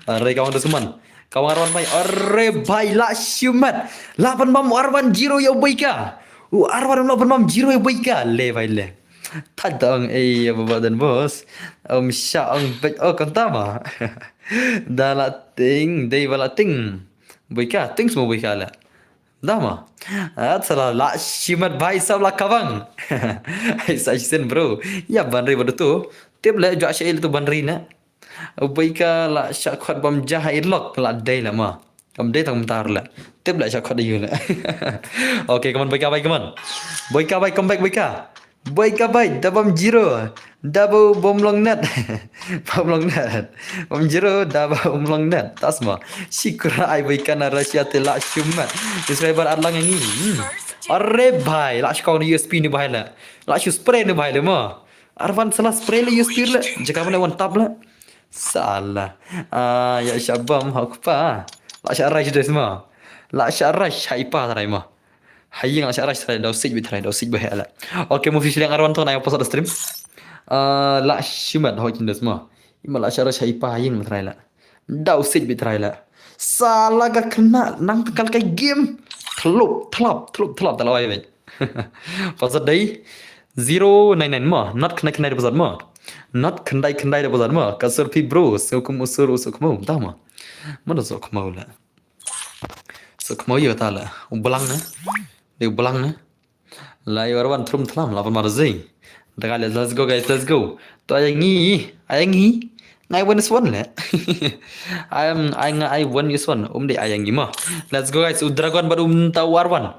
Speaker 1: Arre kawan tu seman. Kawan Arwan Pai. Arre bhai la syumat. 8 mam Arwan Jiro ya baika. Arwan 8 mam Jiro ya baika. Le bhai le. Tadang baba dan bos. Sya ang bet kantama. Dala ting, dei bala ting. Baika, ting semua baika la. Dama. Salah la syumat bhai sab la kawang. Sen bro. Ya banri bodo tu. Tiap le jo asyail tu banri na. Baika la syakhat bam jahai lok la day la ma. Kam day tang tar la. Tip la syakhat yu la. Okay, come on baika baik come on. Baika baik come back baika. Baika baik dabam jiro. Double bom long net. Bom long net. Bom jiro double bom long net. Tasma. Syikra ai baika na rasya te la syumat. Subscriber adlang yang ni. Arre bhai, la syakau ni USP ni bhai la. La syu spray ni bhai la ma. Arvan salah spray la USP la. Jika mana one tap la. Salah. Ya syabam aku pa. La syaraj dah semua. La syaraj haipa tarai mah. Haying la syaraj tarai dau sig bitrai dau sig bahaya la. Okay, movie silang arwan tu naik post stream. La syumat hokin dah semua. Ima la syaraj haipa haying tarai la. Dau sig bitrai la. Salah gak kena nang tekal kai game. Telop talawai bai. Pasal dai 099 mah. Not kena pasal mah. Not kendai da bazar ma kasur pi bro sukum usur usukmu tama mana sukmu la sukmu yo tala ubelang na de ubelang na la yorwan trum tlam la marzai dagal let's go guys let's go to ayangi ngai won this one la I won this one de ayangi ma let's go guys dragon baru warwan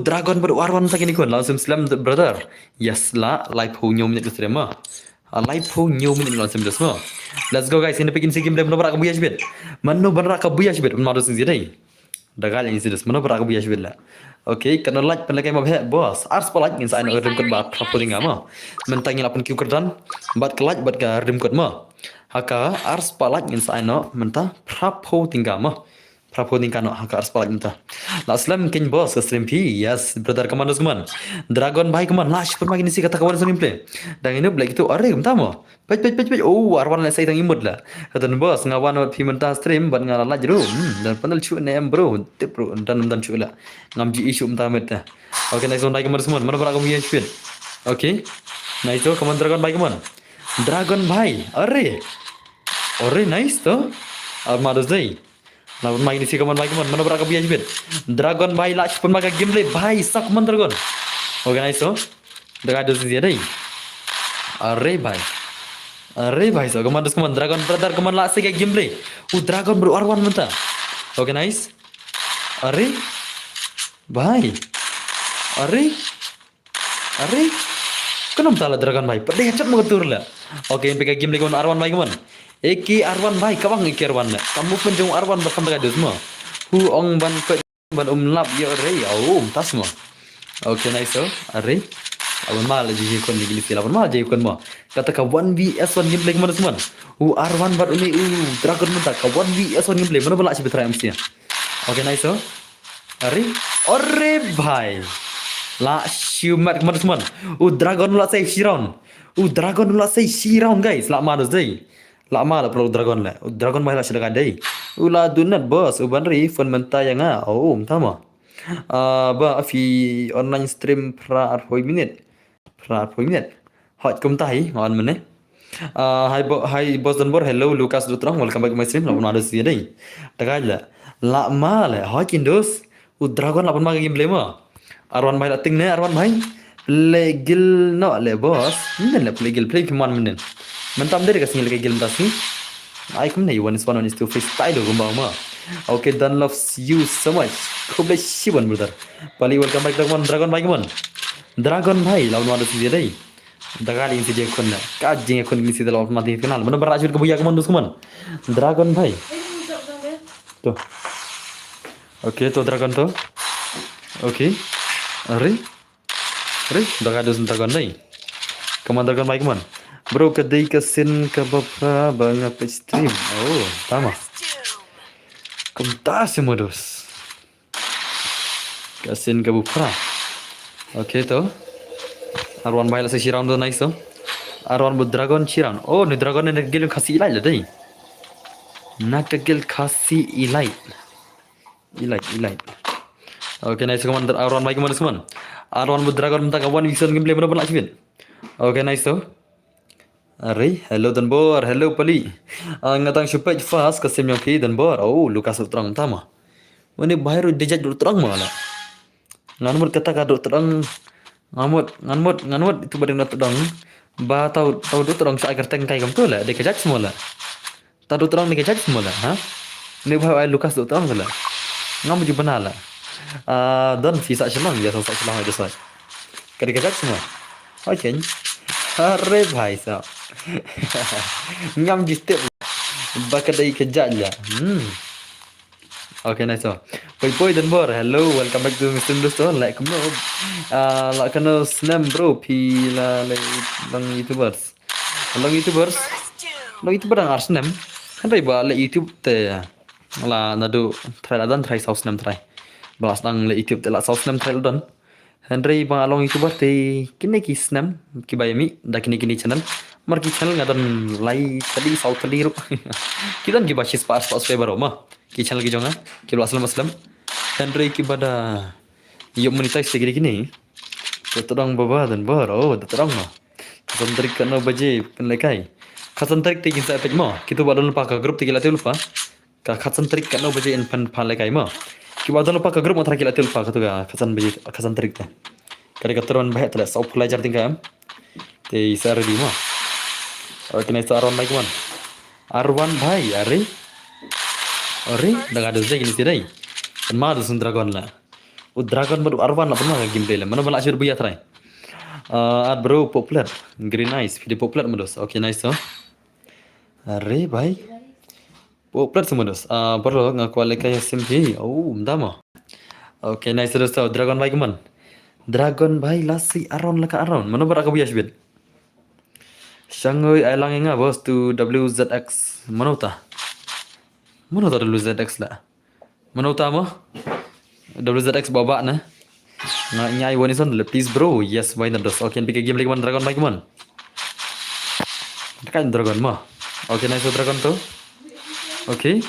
Speaker 1: dragon baru warwan tak ini kon langsung slam brother yes la live ho nyom ni terima live po new minute langsung dah semua. Let's go guys, ini bikin si game dah mana berak kabuya sibet. Mana berak kabuya sibet, mana harus sendiri. Dagal yang sidas, mana berak kabuya sibet lah. Okay, kena like pen lagi mah bos. Ars pa like insai nak rim kod ba trapoling ama. Mentang yang 8 kiu kerdan, bat ke like bat ka rim kod ma. Haka ars pa like insai no mentah trapo tinggal ma. Trapo tinggal no haka ars pa like mentah. La slam kin bos ke stream pi. Yes, brother kaman kuman. Dragon bhai kaman lash pun makin isi kata kawan stream play. Dan ini black itu are mentah ma. Pej. Oh, arwan la sai tang imut la. Dan bos ngawan pi mentah stream bat ngala la jeru. Dan panel cu ne em bro. Tip bro dan cu la. Ngam ji isu mentah meta. Okay, next one bhai kaman semua. Mana berak kamu ya speed. Okay. Nice tu kaman dragon bhai kaman. Dragon bhai. Are nice tu. Armada zai. Nah, main di sini kaman mana berak kamu ya speed. Dragon bhai la pun maga gameplay bhai sak kaman dragon. Okay, nice tu. Dekat ada sini ada. Are bhai so kaman dragon brother kaman la sik gameplay. Dragon bro arwan mentah. Okay, nice. Are bhai. Are Kenapa salah dragon bhai? Padahal headshot mengetur lah. Oke, yang pakai game lagi mana Arwan bhai kaman? Eki Arwan bhai, kabang Eki Arwan lah. Kamu pun jeng Arwan berkam tak semua. Hu ong ban pet ban lap ya rey. Oh, tas semua. Oke, nice oh. Arey. Awan mal jadi kon di gilisi lawan mal jadi kon mo. Kata ka 1vs 1 gameplay kemana semua. Arwan bat ini dragon mentak ka 1vs 1 gameplay mana balak sih betra MC nya. Oke, nice oh. Arey. Ore bhai. La siumat kemana semua. Dragon la say Shiron. Dragon la say Shiron guys. La manus day. La mal pro dragon la. Dragon bhai la sedang day. La dunat bos. Banri phone menta yang oh, tama. Ba fi online stream pra 40 minit. Pra 40 minit. Hot kum tahi ngon mene. Hi bos dan bor. Hello Lucas Dutrong. Welcome back to my stream. La pun ada sih day. Tagala. La mal. Hot kindos. Dragon la pun maga game ma. Arwan bhai ting ne Arwan bhai legil no le boss men le legil play piman men mentam dari kasih legil tasi ai kum nei 1 is 2 freestyle gumba ma. Okay, Dan loves you so much. God bless you one brother. Pali welcome back dragon bhai kaman. Dragon bhai lawan wadu sih dai. Dagali inti je kon ka jing kon misi dalam mati kenal. Mana berajur ke buya kaman dus kaman. Dragon bhai. Tuh. Okay, tuh dragon tuh. Okay. Ari, dah ada dragon nih. Kaman dragon baik man. Bro kedai kesin ke bapa bang apa stream. Oh, tama. Kumtas modus. Kesin ke bapa. Oke to. Arwan baik lah Shiran tu nice to. Arwan bu dragon Shiran. Oh, ni dragon ni gil khasi ilai lah dai. Nak gil khasi ilai. Ilai. Oke, nice kaman Arwan baik mana semua. Arwan dragon minta kawan bisa gameplay mana pun nak cipin. Oke, nice tu. Arey, hello dan bor, hello pali. Ngatang super fast kesim yang ki dan bor. Oh, Lucas terang tama. Ini baru dijat dulu terang malah. Nganmut kata kado terang. Nganmut itu badeng terang. Ba tahu dulu terang saya kerteng kai kam tu lah. Dia kejat semua lah. Tahu terang dia kejat semua lah. Ha? Ini baru Lucas terang lah. Ngamu juga benar lah. Dan visa selang ya sak selang itu sah. Kadang-kadang semua. Okey. Are bhai sah. Ngam jistep. Bakadai kejat ya. Okay, nice oh. Poi dan bor. Hello, welcome back to Mr. Bluestone. Like kamu. Like kena snap bro. Pila lang YouTubers. Lang YouTubers ang arsnam. Kan ba le YouTube te. La nado try adan try sauce nam try. Balas nang le YouTube telah sauce nam trail don. Henry bang along YouTuber te kini kisnam kibayami da kini channel. Marki channel ngadon lai tadi sauce liru. Kita ngi basis pas favor ma. Ki channel ki jonga. Ki aslam. Henry ki bada yuk monetize gini. Terang baba dan bar. Oh, terang ma. Kasan trik kana baje penlekai. Kasan trik te kinsa efek ma. Kita badon lupa ka grup te kilate lupa. Ka kasan trik kana baje en pan lekai ma. Kiba dan lupa ke grup matra kila lupa katu ga kasan trik ta. Kari katuran bahet telah sau pelajar tingkam. Te isar di ma. Oke, nice Arwan baik man. Arwan bhai, are dah ada je gini tidai. Kan ma dusun dragon lah. Dragon baru Arwan lah pernah gameplay lah. Mana balak syur buya try. Bro popular. Green nice, video popular modus. Oke, nice oh. Are bhai. Popular semua dos. Perlu ngakualikai SMP. Oh, mendama. Okay, nice dos tau. Dragon bhai kaman. Dragon bhai lasi Aron laka Aron. Mana berak kabu yasbid. Shanghai ailang inga bos tu WZX. Mana uta? WZX lah. Mana uta mo? WZX babak na. Nyai wanison please bro. Yes, why not dos. Okay, pick game lagi man Dragon bhai kaman. Kan Dragon mo. Okay, nice Dragon tu. Okay.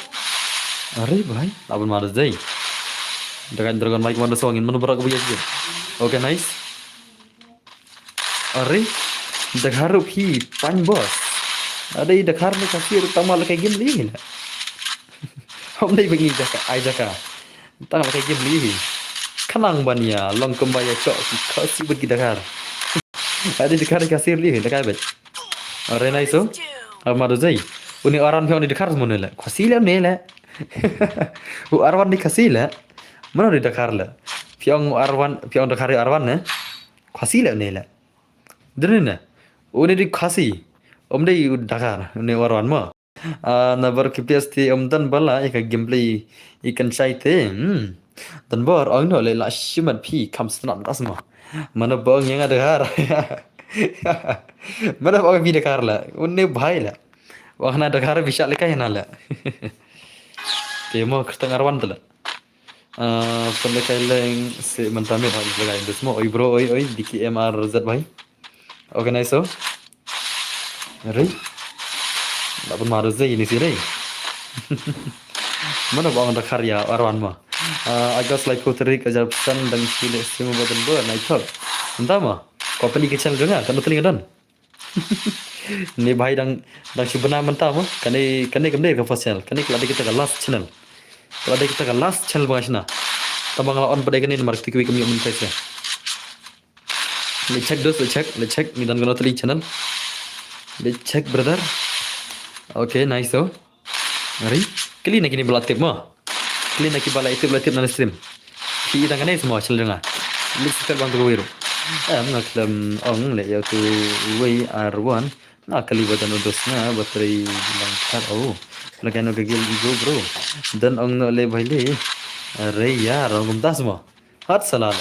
Speaker 1: Are bhai, lawan malas dai. Dengan dragon mic mana songin mana berak buya je. Okay, nice. Are dakharu phi pan boss. Ada dakhar ni kasih utama la game li lah. Hom dai bagi ai jaka. Tang la game li. Kanang bania long kembaya cok kasih bagi dakhar. Ada dakhar kasih li dakhar bet. Are nice so. Amado dai. Uni orang yang di Dakar semua lah. Kasih ni lah. Arwan di kasih lah. Mana di Dakar lah. Piang Dakar Arwan lah. Kasih ni lah. Dene une di khasi om dei Dakar ne warwan mo na bar KPS ti om dan bala ka gameplay ikan chai te dan bor ong no le la shiman pi kam snap das mo mana bong yang ada har mana bong bi Dakar la unne bhai la wahna Dakar bisa le kay na la te mo kertang arwan tala pernah kailang si mentame hal lagay dus mo oi bro oi diki MR Z bhai okay nice so Ray, dapat maru zai ini sih Ray. Mana bang ada karya arwan mah. Agak like putri kejar pesan dan sila semua badan ber naik top. Entah mah. Kau pilih kecil juga, kan telinga dan. Ni bahai dang sebenar mentah mah. Kani kemana ke fasal. Kani kalau ada kita ke last channel. Kalau ada kita ke last channel bang Ashna. Tabang lawan pada kani nomor tiga kami yang mentai saya. Let's check. Ni dan kalau telinga channel. Let's check brother. Okay, nice so. Mari. Kali nak ini belatip mah. Kali nak bala itu belatip na stream. Ki idang kanai semua channel dengar. Let's check bang tu wiru. Nak dalam ong le ya tu way R1. Nak kali badan udos na bateri langkar oh. Lagi nak gigil ego bro. Dan ong no le baile. Are yaar ong gumtas semua. Hat salala.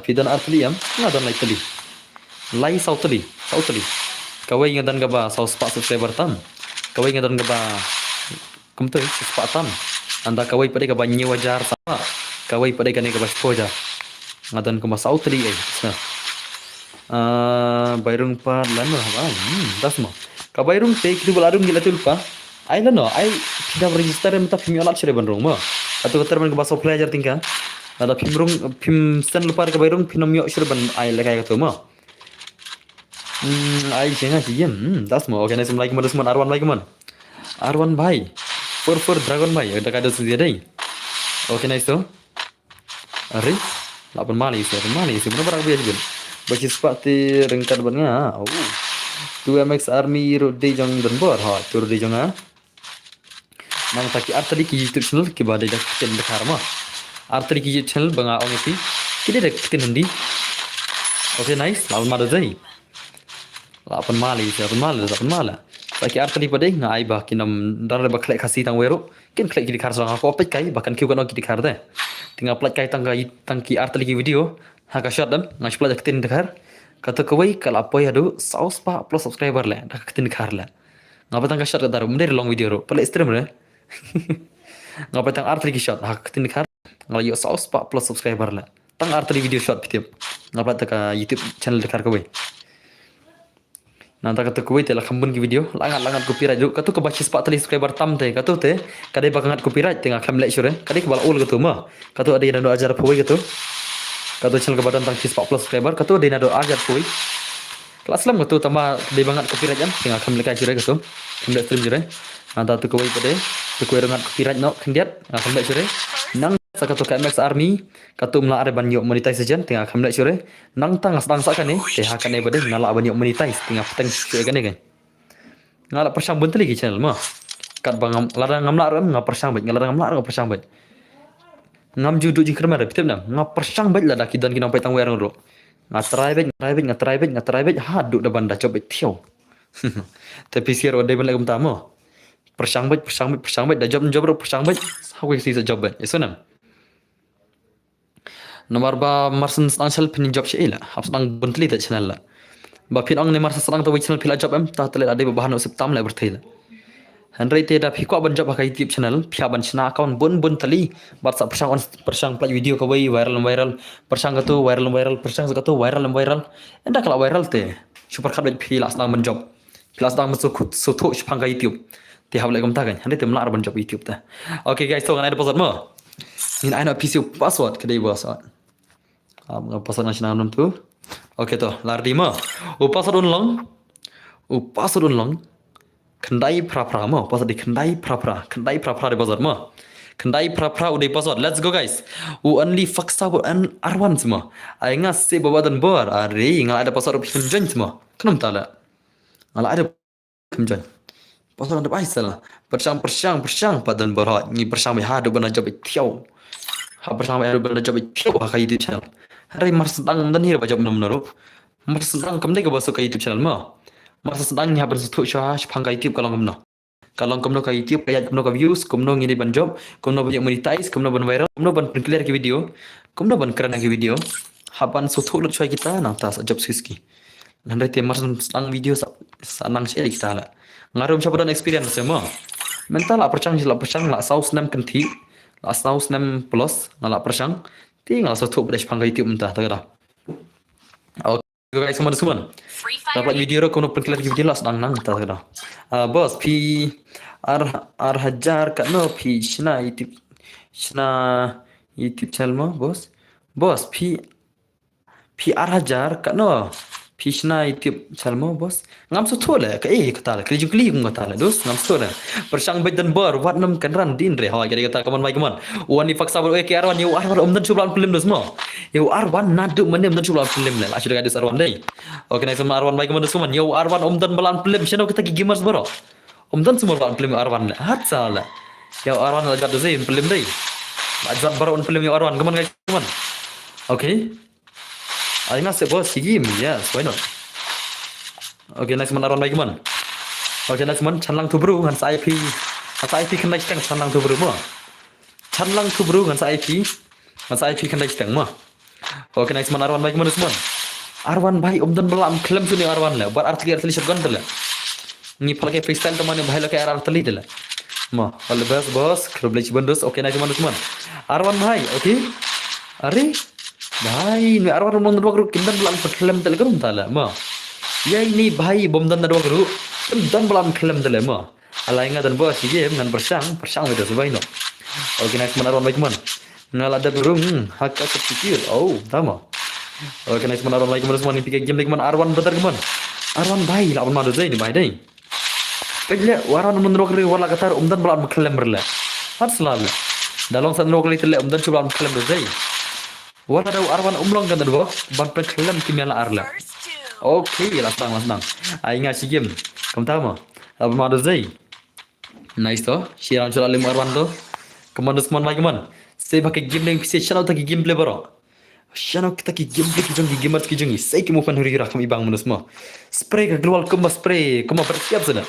Speaker 1: Fidan artli am. Na dan lai tali. Lai sautali. Kawai ngadan gaba saus pak subscriber tam. Kawai ngadan gaba kumtu pak tam. Anda kawai pada gaba nyi wajar sama. Kawai pada gani gaba spoja. Ngadan kuma sautali bayrung pa lano ha. Das mo. Kabayrung te kidu balarung gila tulpa. Ai lano ai tidak register mata film alat sire banrung mo. Atau keter ban gaba so player tingka. Ada film stand lupa kabayrung film yo sire ban ai lekai katu mo. Ai jenga jiyen das mo organism like modus man R1 like man R1 bhai for dragon bhai ada kada sudia dai okay nice to are lapan mali benar benar biasa bil bagi sepati rengkat bannya 2MX army rode jong dan bor ha tur de jong nang taki artadi ki YouTube channel ki bade dak ken dekar ma artadi ki YouTube channel banga ong pi kide dak ken hindi okay nice lawan mada dai 8 mali. Bagi arti pada ngai bah kinam darah baklek kasih tang wero. Kin klek kiri kar sang aku opet kai bahkan kiu kan kiri kar deh. Tinggal plek kai tangki arti lagi video. Haka shot dan ngai plek jaktin dekar. Kata kawai kalau apa ya do saus pa plus subscriber le dak jaktin dekar le. Ngapa tangka shot kadar mundir long video ro. Plek stream le. Ngapa tang arti lagi shot haka jaktin dekar. Ngai yo saus pa plus subscriber le. Tang arti video shot pitip. Ngapa taka YouTube channel dekar kawai. Nanti kata kuwait lah kambun ki video langat copyright dulu katu kebaca sepak tali subscriber tam teh katu teh kadai bakangat copyright tengah kam lecture kadai kebal ul katu mah katu ada yang ajar puai katu channel kebadan tang sepak plus subscriber katu ada yang ajar puai kelas lam katu tambah kadai bangat copyright kan tengah kam lecture katu kam stream jure nanti tu kuwait pada tu kuwait dengan copyright no kendiat kam lecture nang sakatu KMX army katu mela are banyak monetize saja tengah kam lecture nang tang sakan ni teh akan pada ngalak banyak monetize tengah petang kan ni kan ngalak persang buntel lagi channel mah kat bang larang ngamlar ngap persang bet larang ngamlar ngap persang bet ngam judu ji kermar betul nam ngap persang bet lah dak kidan kinang petang werang ro ngatrai bet haduk da banda coba tiau tapi siar odai ban lagam tamo persang bet da job ro persang bet hawi si job bet eso nam nomor ba marsen stansel pin job sheila hapsang buntli ta channel la ba pin ong ne marsen stang to channel pila job em ta tele ade bahan septam la berthaila handrai te da phiko ban job ka YouTube channel phia ban chna account bun tali bat sa persang play video ka wai viral persang ka tu viral persang ka tu viral enda kala viral te super khat phila stang ban job phila stang musu so tho phang ka YouTube te hawle gam ta kan handrai te mlar ban job YouTube ta okay guys so kan ada password mo in aina PC password kedai password password nasional nam tu okay to lardi ma password unlong kendai pra ma password di kendai pra di password ma kendai pra udah password let's go guys only faksa an R1 semua ai ngas se babadan bor are ngal ada password pinjam semua kenam tala ngal ada pinjam password ada paisal persang padan bor ni persang ha do bana job tiau ha persang ha do bana job tiau ha kai di channel hari mars tang dan hir baca benar-benar Masa sedang kamu dek bos ke YouTube channel mo. Masa sedang ni habar setu syah pang ke YouTube kalau kamu. Kalau kamu ke YouTube kayak kamu ke views, kamu ngini ban job, kamu banyak monetize, kamu ban viral, kamu ban clear ke video, kamu ban keren ke video. Haban setu lu cuy kita nah tas job skiski. Nanti tiap masa sedang video sanang share kita lah. Ngarum siapa dan experience semua. Mental lah percang lah saus nem kenti, lah saus nem plus, lah percang. Tinggal setu pada pang ke YouTube mentah tak ada. Oke guys semua. Dapat video ro kono perkelar video las nang ta kada. Bos pi ar hajar ka no pi shna YouTube channel mo bos. Bos pi ar hajar ka no pi shna YouTube channel mo bos. Ngam so thole ka kata la kli jung kata la dos ngam so la. Persang bedan bar wat nam kan ran din re ha kata kaman mai kaman. Wani faksa bar ke arwan yu arwan umdan chublan film dos mo. Yu arwan nadu manem umdan chublan film la. Sudah gadis arwan dai. Oke naik sama Arwan baik mana semua. Yo Arwan omdan balan film. Siapa kita gamers bro. Omdan semua balan film Arwan. Hat salah. Yo Arwan lagi ada sih film deh. Ajat baru film yo Arwan. Kemana guys? Kemana? Oke. Aina sebos game. Yes, why not? Oke naik sama Arwan baik mana? Oke naik sama Chanlang tu bro. Hans IP. Hans IP kan naik seteng Chanlang tu bro mah. Chanlang tu bro Hans IP. Hans IP kan naik seteng mah. Oke naik sama Arwan baik mana semua. Arwan भाई उमदन बला am claim सुने Arwan ले बर artli शगन दले ni palake freestyle teman भाई लके artli दले ma wala bos klub bendus oke naik teman Arwan भाई oke अरे भाई ni Arwan उमदन बकरू किंदन बला am claim दले करूं ताला ma ya ini भाई bomdan dadu bकरू किंदन बला am claim दले ma ala ingat dan bos game ngan persang itu sebaino oke naik teman Arwan baik teman ngala ada burung hak kecil oh tama. Oke naik mana Arwan lagi mana semua nih pikir game lagi mana Arwan betul kemana Arwan bayi lah mana deh ini bayi deh pegel Arwan menurut kiri warna katar umdan belan berkelam berla harus selalu dalam saat menurut kiri terle umdan coba berkelam deh warna ada Arwan umlong kan dulu ban berkelam kimia la arla oke lah senang aing ngasih game kamu tahu mah apa mana deh nice toh siaran coba lima Arwan tuh kemana semua lagi mana saya pakai game yang bisa channel tak gameplay baru Shano kita ki gameplay ki jongi gamers ki jongi sai ki mo fan huri rakam ibang manus mo spray ka global kumba spray kuma siap sudah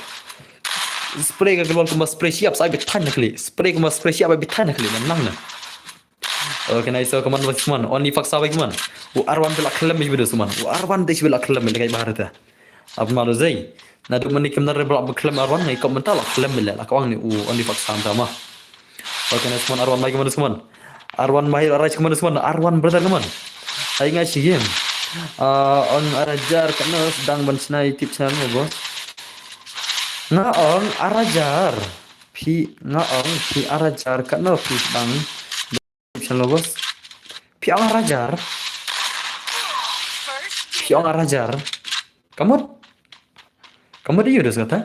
Speaker 1: spray ka global kumba spray siap sai betan nakli spray kuma spray siap betan nakli nang na oke nice so kaman was man only fuck sabai kaman wo Arwan bela khalam mi bidu suman wo Arwan desh bela khalam mi kai baharata ab malu zai na du mani kamna re bela khalam Arwan ngai komentar la khalam mi la ka wang ni only fuck sam sama oke nice man Arwan mai kaman suman Arwan mahir araj kemana semua Arwan brother kemana saya ngasih game on arajar karena sedang bensna YouTube channel bos ngaong arajar pi arajar karena pi sedang YouTube channel bos pi arajar kamu dia udah kata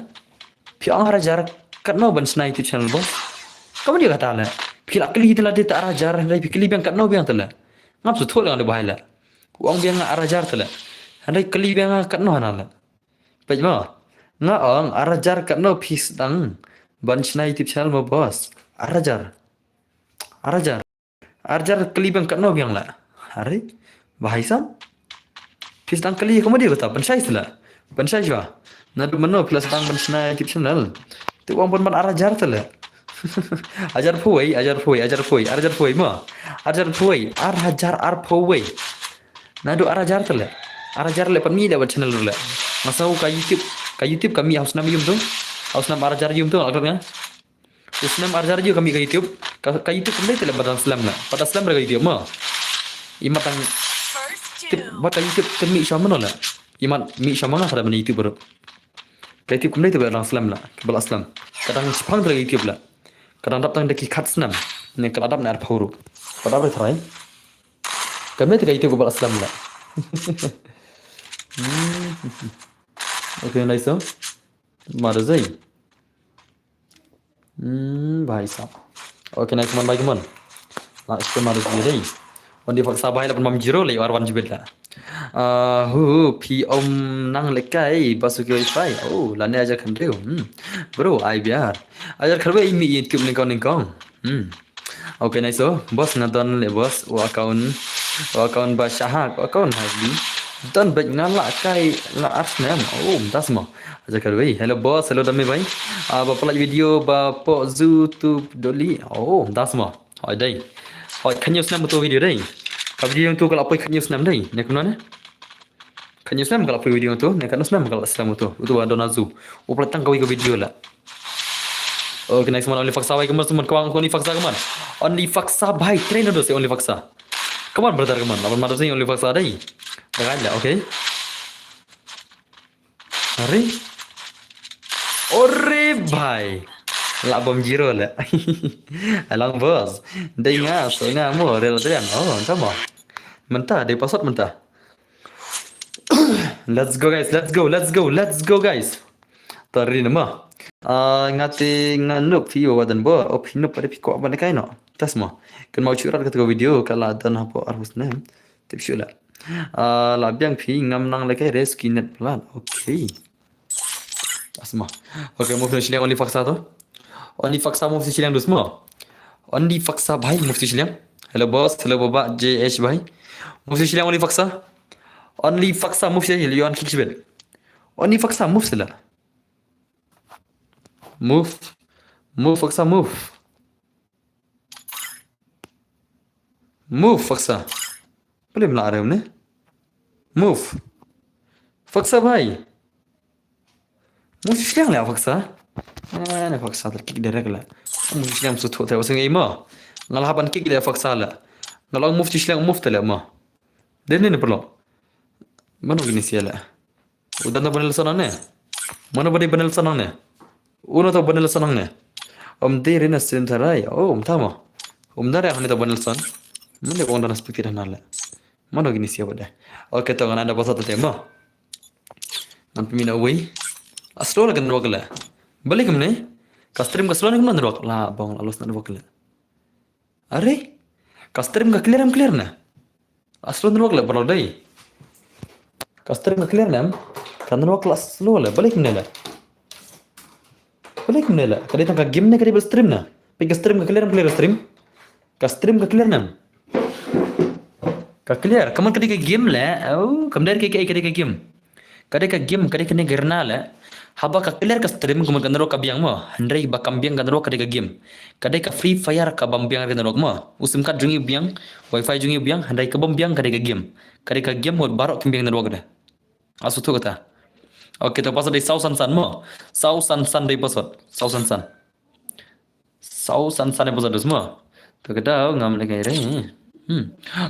Speaker 1: pi arajar karena bensna YouTube channel bos kamu dia kata lah Pila kali telah dia tak arajar, dari kali biang kat no biang telah. Ngap su thol ngang bahaya. Uang biang arajar telah. Handai kali biang kat no hanala. Pajma. Ngaong arajar kat no pis dang. Banchna YouTube channel mo bos. Arajar. Arajar kali biang kat no biang la. Hari bahaya sam. Pis dang kali kamu dia kata banchai telah. Banchai jwa. Nadu mano plus dang banchna YouTube channel. Tu uang pun arajar telah. ajar pui ma ar pui nadu arajar tele arajar le pami da channel le masau ka YouTube kami harus nam yum tu harus nam arajar yum tu agaknya harus nam arajar yum kami ka YouTube kami tele pada Islam la pada Islam ka YouTube ma imat ang tip bata YouTube kami sama no la imat mi sama pada YouTube baru ka YouTube kami tele pada Islam la kebal Islam kadang Jepang tele YouTube la kadang dapat deki kat senam ne kadang nar phuru pada ber try kami tega itu gobal Islam la oke nice so mara zai bhai sahab oke nice man bagi man la isko mara zai dai ondi faksa bahai la mam jiro le Arwan jibela pi om nang lekai basuki wifi oh lane aja kan reu bro ai biar ajar kharbe imi YouTube ningkong oke nice so bos ngadon le bos o account ba syahak account hasbi Dan baik ngalak kai la Arsenal. Oh, das mah. Aja kadoi. Hello boss, hello dami bhai. Bapa lagi video bapa YouTube doli. Oh, das mah. Hỏi đây. Hỏi khăn nhiều năm một tô video đây. Cái video tu kalau apa khăn nhiều năm đây. Này kuna ne? Khăn nhiều năm kalau apa video tu. Này khăn nhiều năm kalau Islam tu. Itu ada nazu. Oh, pelatang kau video lah. Okay, next one only faksa bhai keman teman kau only faksa keman. Only faksa bhai trainer tu only faksa. Keman brother keman. Lawan mana sih only faksa đây. Dengar aja, oke? Ore bhai. La bom jiro la. Alang bos. Dengar, so ngamu rel trian. Oh, sama. Mentah, dia password mentah. Let's go guys, let's go guys. Tari nama. Ngati nganuk video wadan bo. Opino pada piko apa kai no. Tas mo. Kan mau curhat ketika video kalau ada apa harus nem. Tip syula. Labiang phi ngam nang lagi res kinet plan. Okay. Asma. Okay, move silang only faksa tu. Only faksa move silang tu semua. Only faksa bhai move silang. Hello boss, hello baba JH bhai. Move silang only faksa. Only faksa move silang Leon Kicksbel. Only faksa move sila. Move faksa move. Move faksa. Boleh melarang ni? Move. Faksa bhai. Move silang lah faksa. Nah faksa terkik direct lah. Move silang suatu tahu sengai mah. Ngalahapan kick dia faksa lah. Ngalang move silang move tak lah mah. Dan ni perlu. Mana gini siapa? Udah tak benar senang ni. Mana benar senang ni? Uno tak benar senang ni. Dia rena senterai. Oh, tahu mah. Dah dah ni tak benar senang. Mana orang dah speaker dah nak. Mana gini siapa dah? Okay, tu kan anda pasal tu tema. Nampi mina away. Aslo lah kan dua kali. Balik ke mana? Kastrim kaslo ni kan dua kali. Lah, bang, lalu nak dua kali. Are? Kastrim ka clear na. Aslo dua kali perlu dah. Kastrim ka clear na. Kan dua kali aslo lah. Balik ke mana? Balik ke mana? Kadang tangka game ni kadang berstream na. Pergi kastrim ka clear stream. Kastrim ka clear na. Clear, kamu ketika game lah, oh, kamu dari ketika game, ketika negerna lah, haba clear ka stream kamu kan rok kabiang mo, hendrai ba kambiang kan rok ketika game, ketika free fire ka bambiang kan rok mo, usim kat jungi biang, wifi jungi biang, hendrai ka bambiang ketika game mo barok kambiang kan rok dah, asu tu kata, okay tu pasal dari sausan mo, sausan dari pasal, sausan dari pasal tu semua, tu kata ngam lagi ni.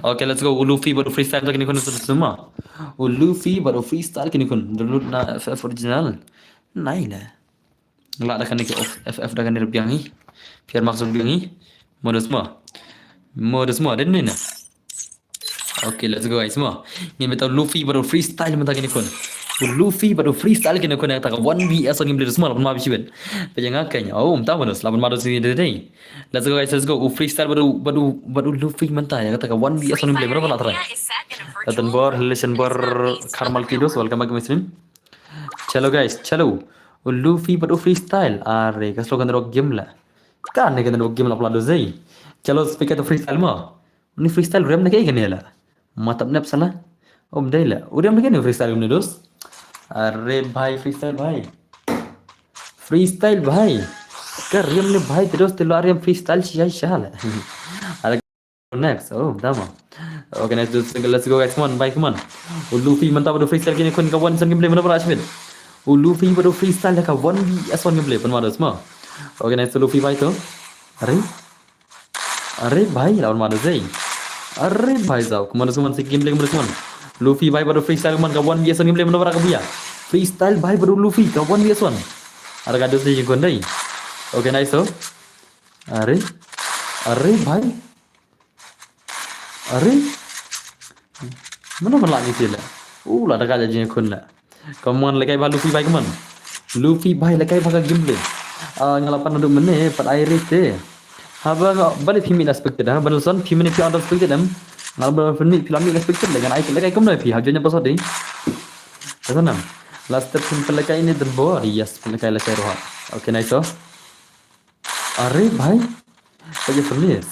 Speaker 1: Okay, let's go. Luffy baru freestyle lagi ni kun semua. Luffy baru freestyle kini kun. Dulu na FF original. Naik lah. Ngelak dah kan ni FF dah kan ni biang ni. Biar maksud biang ni. Mode semua. Dan ni na. Okay, let's go guys semua. Ni betul Luffy baru freestyle mentang kini kun. Luffy baru freestyle kini kun yang tak 1vs ni beli semua lapan mabis ben. Pejang akanya. Oh, tahu mana? Lapan mabis ni day. Let's go guys, let's go. Freestyle baru Luffy mentah ya kata 1vs ni beli berapa nak try. Datang bor relation bor Karmal Kidos welcome back stream. Chalo guys, chalo. Luffy baru freestyle. Are kaslo kan rock game lah. Kan ni kan rock game lah peladu zai. Chalo speaker tu freestyle mah. Ni freestyle ram nak kayak gini lah. Matap nap salah. Om dah lah. Udah macam ni freestyle ni dos. अरे भाई फ्रीस्टाइल भाई कर रियम ने भाई तेरे तेलो आरियम फ्रीस्टाइल चाहिए शाल अरे next oh dama okay let's go guys come on Luffy mantap pada freestyle kini kun kawan sang gameplay mana para Ashmin Luffy pada freestyle ka 1vs1 gameplay pan mana semua okay next Luffy भाई तो अरे भाई lawan mana zai अरे भाई साहब kemana semua si gameplay kemana semua Luffy भाई baru freestyle man ka 1vs1 gameplay mana para kabuya freestyle भाई baru Luffy ka 1vs1 ada kados di jengkon dai okay nice so अरे भाई अरे mana lagi sih lah lah ada kaja jengkon lah kamu lagi bah Luffy भाई kaman Luffy भाई lagi bah gameplay ngalapan untuk mana pat air itu haba balik film aspek dah banulson film ni film aspek dah ngalbar film ni aspek dah dengan lagi kamu lagi hajunya pasal deh Sana last step pelakai ini terbawa yes pelakai lah saya okay nice so अरे भाई saja furnace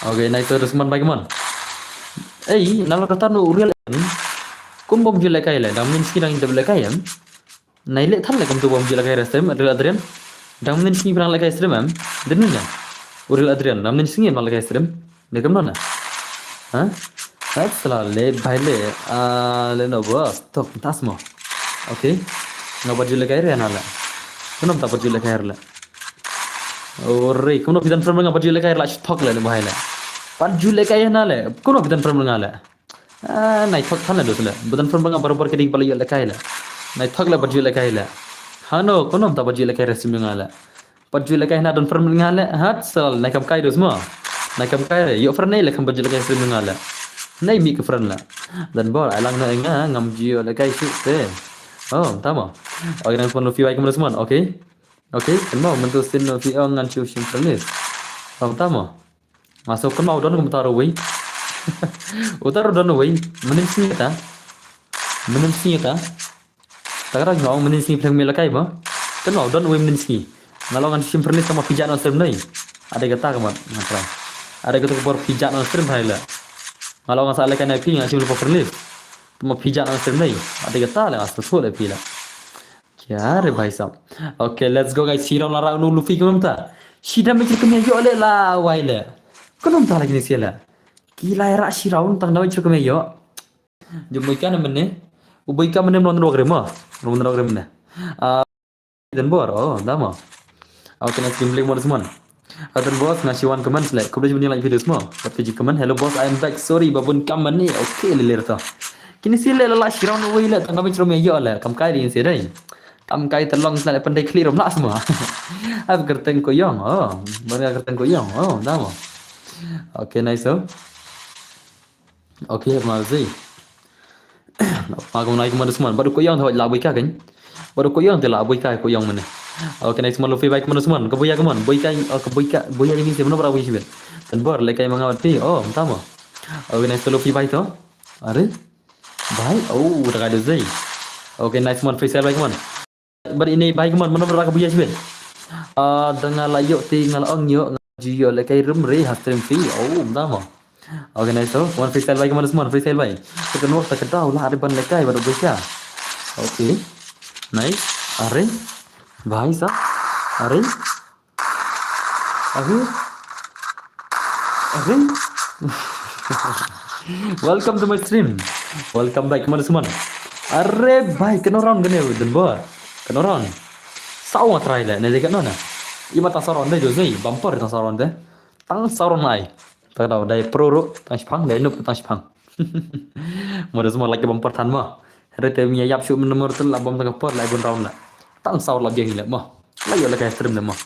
Speaker 1: okay nice so Rusman bagaimana nalo kata no real kum bom jule kai le dam nin ski dang de kai am nai le thal le kum tu bom jule kai rastem adrian dam nin ski brang le kai stream am dennya real adrian dam nin ski brang le kai stream de kam na ha salah le bhai le no bos tok tasmo okay no baju le kai re na la kuno ta baju le kai la ore kuno bidan from nga baju le kai la thok le bhai la baju le kai na le kuno bidan from nga la nai thok than le do le bidan from nga barobar ke dik bal le kai la nai thok le baju le kai la hano kuno ta baju le kai re sim nga la baju le kai na don from nga la hat salah nai kam kai do smo nai kam kai yo from nai le kam baju le kai sim nga la nai mi ke friend la dan bol alang na nga ngam jio le kai su te oh tama oke dan pon Luffy baik teman oke oke kan mau mentusin Luffy ngan ciu sim friend oh tama masuk kan mau don kum taruh wei utar don wei menin senjata takra ngau menin senjata plang mela kai ba kan mau don wei menin senjata ngalongan sim friend sama pijak non stream nai ada kata kamat ngatra ada kata por pijak non stream hai la kalau nggak salah kan IP nggak sih lupa perlis cuma pijak nang stream नहीं ada kata lah asal soal IP lah क्या रे भाई साहब okay let's go guys Sira lara nu Luffy kau minta sida mikir kemia yo le la waile kau minta lagi ni sila gila era sira un tang dawi cuk kemia yo jumui kan menne ubai kan menne non rogrema dan bor oh dama oke next game more semua Atau bos ngasih one comment like kau boleh bunyi lagi video semua. Tapi jika comment hello boss I am back sorry babun comment ni okay lilir tu. Kini sila lelah sirau nuway lah tangga bicara meja lah kam kai di sini. Kam kai terlong nak pandai clear lah semua. Aku kerten koyong oh baru kerten koyong oh dah mo. Okay nice so. Okay makasih. Aku naik mana semua baru koyong tu labai kah kan? Baru koyong tu labai kah koyong mana? Okay next month Luffy baik mana semua kebuya kemon buya ini sih mana berapa sih ben dan bor lekai mangawat pi oh tama okay next Luffy baik tu are baik oh udah ada zai okay next month freestyle baik kemon bar ini baik kemon mana berapa kebuya sih ben dengan layuk tinggal ongyo ngaji lekai rumri hastream fi oh tama okay next so one freestyle baik kemon semua freestyle baik kita waktu kita tahu lah ada ban lekai baru buya okay nice are भाई साहब अरे अरे अरे welcome to my stream welcome back kemana semua अरे भाई kena orang gini dan boh kena orang sawa try lah nanti kan nona ima tak saron deh josai bumper tak saron deh tang saron nai tak tahu dari pro ro tang spang dari nup tang spang mana semua lagi bumper tan mah hari tu punya yap shoot nomor tu lah bom tak kapor lah gun round lah tang saw lagi hilang mah lagi lagi stream dah mah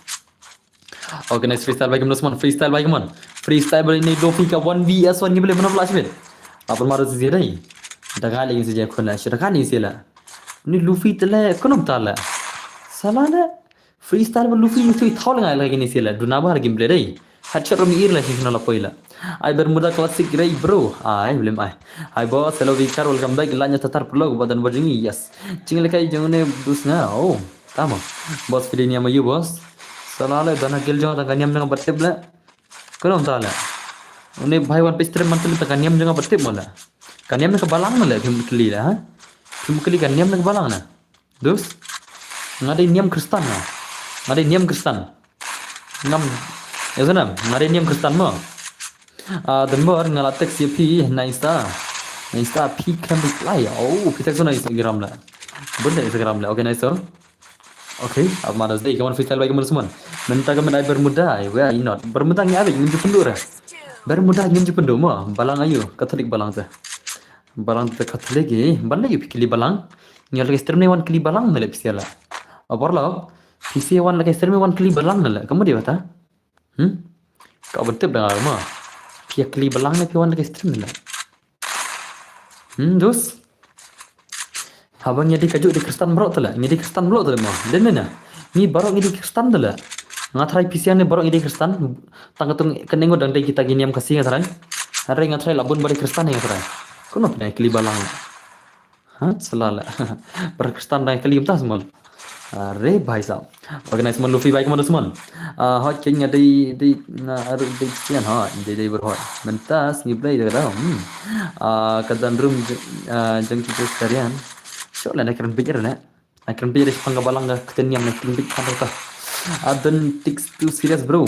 Speaker 1: okay next freestyle bagi mana semua freestyle bagi mana freestyle bagi ni Luffy ka 1vs 1 ni boleh mana pula sih apa maru sih dah dah kali ini saja aku nak cerita ni sih lah ni Luffy telah kenapa tak lah salah lah freestyle bagi Luffy itu tahu lagi ni sih lah duna bah lagi boleh dah hacor mir lah sih nak lapoi lah I bermuda klasik ray bro ai belum ai hi boss hello Vikar welcome back lanya tatar pelog badan bajingi yes cingel kai jangune busna oh tama boss video ni amayu boss salale dana gel jang ta kanyam jang batte bla kono tala une bhai wan pistre mantul ta kanyam jang batte mola kanyam ka balang mala kli la ha kli kanyam ka balang na dus ngade niam kristan na ngade niam kristan ngam ya sana ngade niam kristan mo dan bor ngalatek siapa nice pi kan reply oh kita sana Instagram lah benda Instagram lah okay nice so okay अब मानस दे कमन freestyle baik kemana semua minta kemana ai bermuda where are you not bermuda ni ada ingin pendur bermuda ingin pendur mah balang ayu katolik balang tu balang tu katolik balang lagi pikili balang nyal lagi stream ni wan kili balang nale pisiala apa lah pisi wan lagi stream wan kili balang nale kamu dia bata kau betul dengar mah pia kili balang ni piwan lagi stream nale dos abang jadi kajuk di Kristen bro tu lah jadi Kristen bro tu lah mah dan mana ni baru jadi Kristen tu lah ngatrai pisian ni baru jadi Kristen tanggatung kenengo dan kita gini am kasih ngatrai hari ngatrai labun bari Kristen yang ngatrai kono pina kili balang ha selala ber Kristen dan kili entah semua अरे भाई साहब organize mon Luffy baik mon Usman hot king di aru di sian hot di berhot mentas ni play dah kadan room jeng kita sekalian so lah nak keren pikir na keren pikir pangga balang ga ketenyam nak keren pikir ka adon tiks too serious bro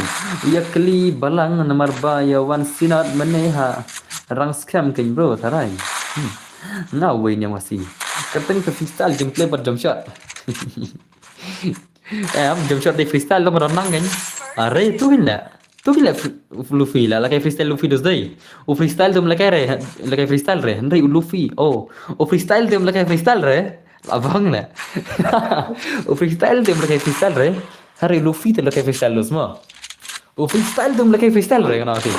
Speaker 1: ya kali balang nomor ba ya one sinat meneha rang scam king bro tarai ngau we nya masih keteng ke freestyle jeng play per jump shot em jump shot di freestyle lo merenang kan are tu hila Luffy lah lakai freestyle Luffy dos dai o freestyle tum lakai freestyle re ndai Luffy o freestyle tum lakai freestyle re abang la o freestyle tum lakai freestyle re hari Luffy tu lakai freestyle los ma o freestyle tum lakai freestyle re kana ti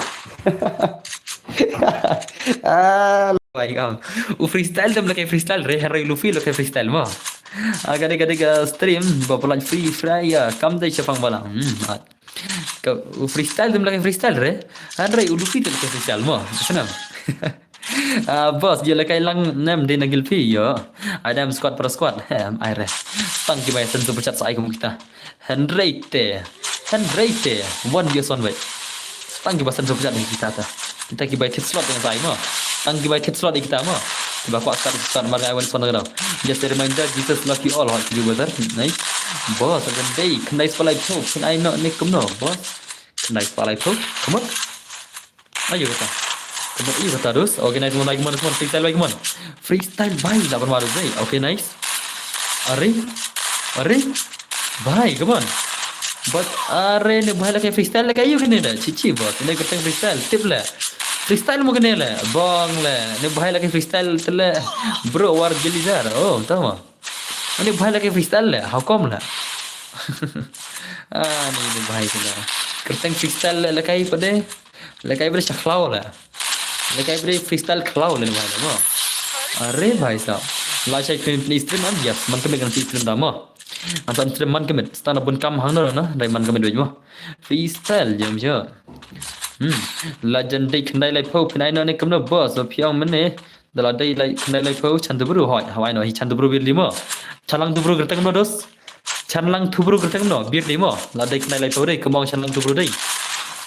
Speaker 1: baik am o freestyle tum lakai freestyle re hari Luffy lakai freestyle ma Agak-agak stream bapak free ya kam dai chapang bala freestyle tum lagi freestyle re andre Luffy tu lagi freestyle mo senam bos dia lagi lang nem di nagil pi yo adam squad per squad ai re tang ki bai sentu pecat sai kum kita Henrite one years one way tang ki basan pecat ni kita ta kita ki bai slot dengan sai mo tang ki bai slot di kita mo Bapak start marga iwan sonda gado. Just a reminder, Jesus love you all. Hot you brother. Nice. Boss, again day. Nice for life talk. Can I not make come no, boss? Nice for life talk. Come on. Ayo kata. Come on, ayo kata terus. Okay, nice one like one. Freestyle like one. Freestyle bye. Lapan malu day. Okay, nice. Are. Bye. Come on. But are ne bhai lagi freestyle lagi ayo kene dah. Cici boss. Ne kata freestyle. Tip lah. Freestyle mo kene la bong la ne bhai lagi freestyle tele bro war jeli jar oh tahu ma ne bhai lagi freestyle la how come la ne bhai kena kerteng freestyle la kai pade shaklau la kai pada freestyle khlau la bhai la mo are bhai sahab la chai please stream am yes man kami kan stream da mo antam stream man kami stand up kam hang na dai man kami doi mo freestyle jam je legend day kendai lai po kendai no ne kamno boss so phiang mane dala day lai kendai lai po chandubru hoi hawai no hi chandubru bir limo chalang dubru gertang no dos chanlang thubru gertang no bir limo la day kendai lai po dei kamong chanlang dubru dei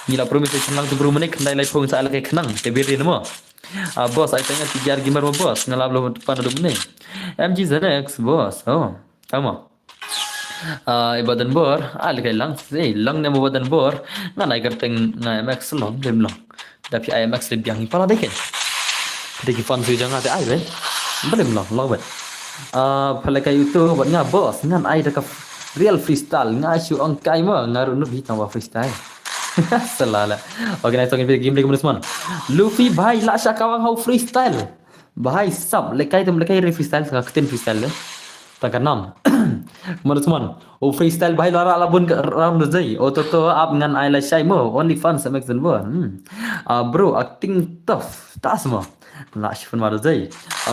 Speaker 1: ni la promise chanlang dubru mane kendai lai po sa ala kai khnang te bir limo boss ai tanya tijar gimar mo boss ngalab lo pan do mane mg znex boss oh tama badan bor algai lang ne mo badan bor na nai garteng na max long dem long tapi IMAX le biang pala deken deki fan su janga te ai ben belum long bet pala kai itu buat nga boss ngan ai da real freestyle nga shu ong kai mo ngaru nu bi tang freestyle salala organize talking game lagi teman Luffy bhai la shakawang how freestyle bhai sab le kai tum le kai freestyle ka keten freestyle le tangkan nam teman o freestyle bhai lara labun round zai o to up ngan ai la shai mo only fun sa make zen bro acting tough tas mo la shifun mar zai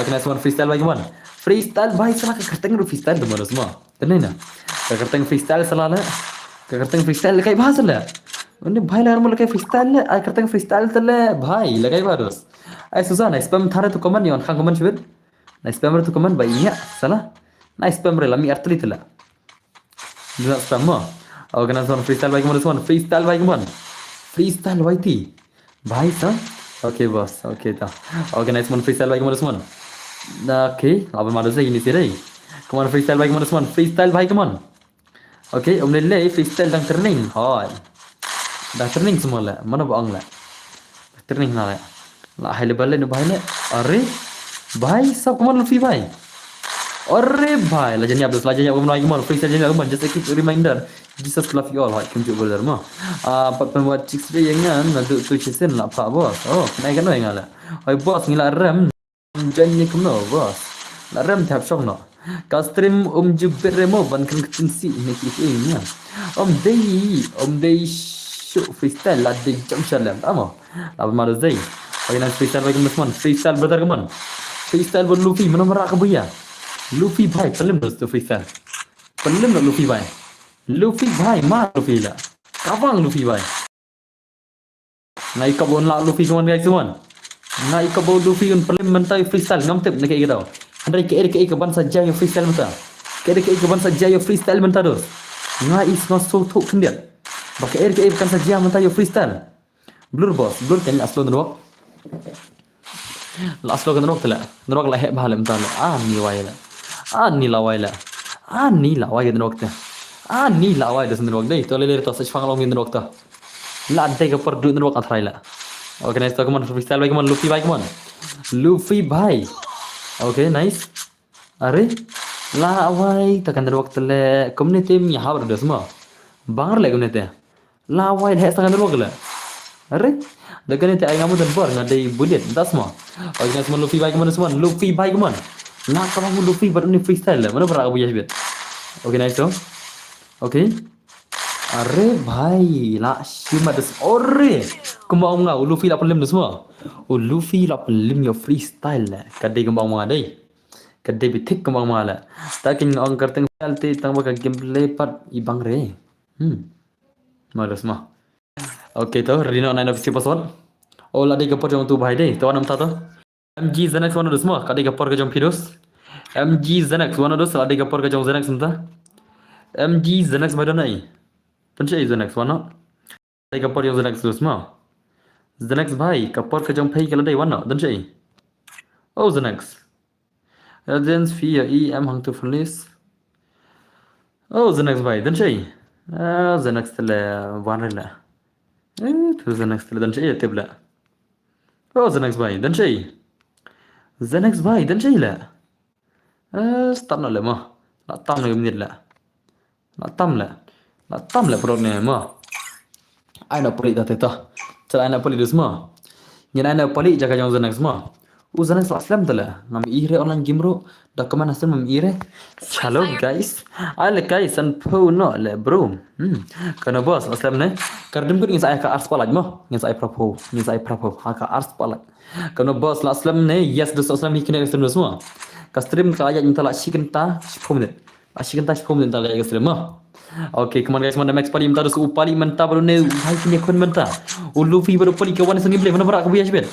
Speaker 1: kena semua freestyle bagi man freestyle bhai salah ka kerteng freestyle tu semua tenai na ka kerteng freestyle salah la ka kerteng freestyle kai bahasa la ini bhai lar mo kai freestyle la ai kerteng freestyle tele bhai la kai barus ai susana spam thare tu comment yon khang comment shibet na spam tu comment bai nya salah na spam re lami artli tela Juga spam mo. Organization freestyle bagi mana semua. Freestyle YT. Bhai sah. Okay boss. Okay dah. Organization freestyle bagi mana semua. Okay. Apa mana sih ini sih? Come on freestyle bagi mana semua. Freestyle bhai come on. Okay. Om le freestyle dah training. Hoi. Dah training semua lah. Mana bohong lah. Training lah. Lah high level le bhai le. Are. Bhai sah come on Luffy bhai. Orre bhai lajanya abdus lajanya umai gimana freestyle lajanya umai just a quick reminder Jesus love you all hai kunjuk brother mo pembuat chicks dia yang nadu tu chisen la pa bos oh naik kan ngala oi boss ngila rem janji kumno boss la rem tap shop no ka stream jubber mo ban kan kinsi ni ki om dei show freestyle la de jam shalam amo la mar zai oi na freestyle bagi teman freestyle brother kaman freestyle bon Luffy mana merak ke buya Luffy bhai pelim tu freestyle pelim nak Luffy bhai ma Luffy la kawang Luffy bhai nai kabon la Luffy kawan guys kawan nai kabon Luffy kan pelim mentai freestyle ngam tip nak gitu andai ke ban saja yang freestyle mata Kaya keikapan saja yo freestyle mentah dos. Nga is no so tuk kendiat. Baka keikapan saja mentah yo freestyle. Blur bos, blur kanya aslo nrok. La aslo kan nrok tala. Nrok la he bahal mentah la. Ni waila. Ni la waila. Ni la waila nrok ta. Ni la waila nrok dei. To le to sach fang long nrok ta. La dei ka per du nrok athrai la. Okay, nice. Come on, freestyle bhai, come on, Luffy bhai, come on. Luffy bhai. Okay, nice. Are la wai takan waktu le community mi habar dah semua. Bangar le community. La wai dah takan waktu le. Are dah community ay ngamu dan bar ngadai bullet dah semua. Okay, semua Luffy bhai, come on semua. Luffy bhai, come on. La kamu Luffy baru ni freestyle le. Mana berak abu jasbet. Okay, nice tu. Okay. Are bhai la shima des ore. Kembang ngau Luffy la pelim dah semua. Oh Luffy la pelim yo freestyle le. Kadai kembang ngadai. Kadai bitik kembang mala. Takin orang kerteng alti tang baka gameplay part ibang re. Malas mah. Okay to Rino 9 official password. Oh la de kapor jong tu bhai dei. To nam ta to. MG Zenex one dos mah. Kadai kapor ka jong pidos. MG Zenex one dos la de kapor ka jong Zenex mta. MG Zenex mai donai. Penche Zenex one. Kadai kapor jong Zenex dos mah. Zenex bhai kapor ka jong phai kala dei one. Dan chei. Oh Zenex. Agents via EM hang to police. Oh, the next by then shay. The next vanilla. To the next then shay tibla. Oh, the next by then shay. The next by then shay la. Stop na lema. Not tam na gumnid la. Not tam la pro ne ma. I know poli that eta. Chala I know poli dus ma. Yan I know poli jaga jong the next ma. Uzana aslam tala ngam ire online game ro dokumen aslam ngam ire hello guys ale guys and po no le bro kana bos aslam ne kardim kun ngisa ka ars palaj mo ngisa propo ka ars palaj kana bos la aslam ne yes dus aslam hikne aslam semua ka stream ka ayat intala shikenta shpomne ashikenta shpomne tala ya stream mo okay come on guys mana max pali mta dus upali menta baru ne hai kini kon menta ulufi baru pali kawan sangi play mana bara ka bias bet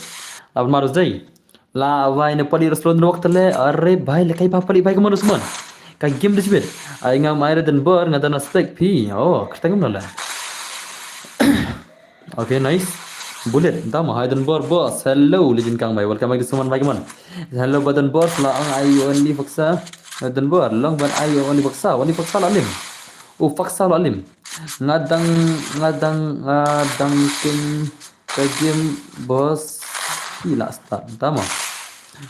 Speaker 1: lawan marus dai la vai ne pali raslon waktu le are bhai le kai pa pali bhai kemana semua ka game disbet ai ngam air dan ber ngata spek pi oh ketang mala okay nice bullet da ma dan ber boss hello legend kang bhai welcome back to someone bhai kemana hello badan boss la ang ai only faksa dan ber long ban ai only faksa la lim oh faksa la lim ngadang king ka game boss ila start tama.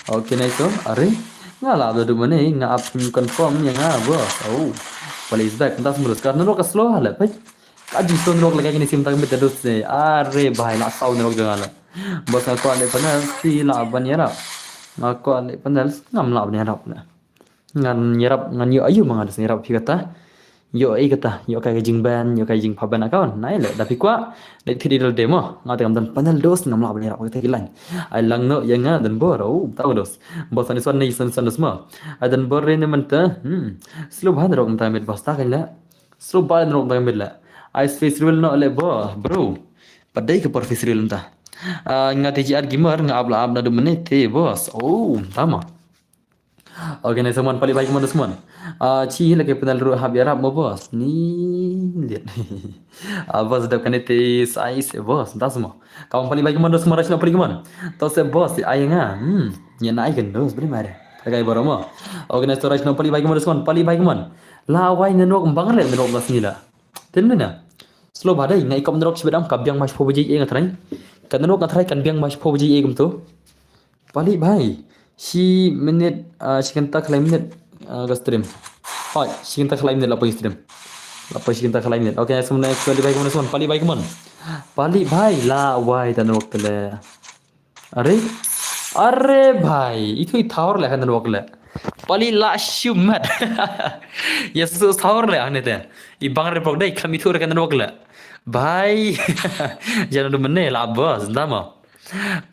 Speaker 1: Okay nice to. Are ngala do mane nga up confirm yang bos. Oh. Police back ndas murus karena ro ka slow hala pai. Kaji so nok lagi ni sim tang bet dos se. Are bhai la saw nok jangala. Bos aku ale panal si la ban yara. Aku ale panal ngam la ban yara. Ngan yarap ngan yo ayu mangadas yarap kata. Yo kata yo kai jing ban yo kai jing paban akaun nai le tapi kwa de tidil demo ngate ngam dan panel dos ngam la ban yara kata hilang ai lang no yang dan boro tahu dos bosan son ni san semua dan borre ne manta slow ban rok mta met basta kan la slow ban rok mta met la ai space real no le bro padai ke por face real mta ngate ji ar gamer ngabla abna do menete bos oh tama. Okay, nice teman paling baik mana semua. Ci lagi penal ru habiarap mo bos. Ni lihat. Bos dah kan itu size bos, entah semua. Kawan paling baik mana semua rasanya paling mana. Tahu se bos ayah nga. Nya naik kan dos beri mare. Pakai baru mo. Okay, nice rasanya paling baik mana semua. Paling baik mana. Lawai nenok bangar le nenok las nila. Tentu na. Slow badai ngai kom nenok sebedam kabyang mas pobuji e ngatrai. Kan nenok ngatrai kan biang mas pobuji e gumtu. Paling baik. Si minit sekitar kelai minit ke stream. Hai, sekitar kelai minit lapor stream. Lapor sekitar kelai minit. Okay, sebenarnya kali baik mana semua. Pali baik mana? Pali baik lah. Why dan waktu le. Are bhai. Itu thawar le kan waktu le. Pali la shumat. Yes, so thawar le ane te. Ibang report dai kami tu kan waktu le. Bhai. Jangan mana lah bos, ndama.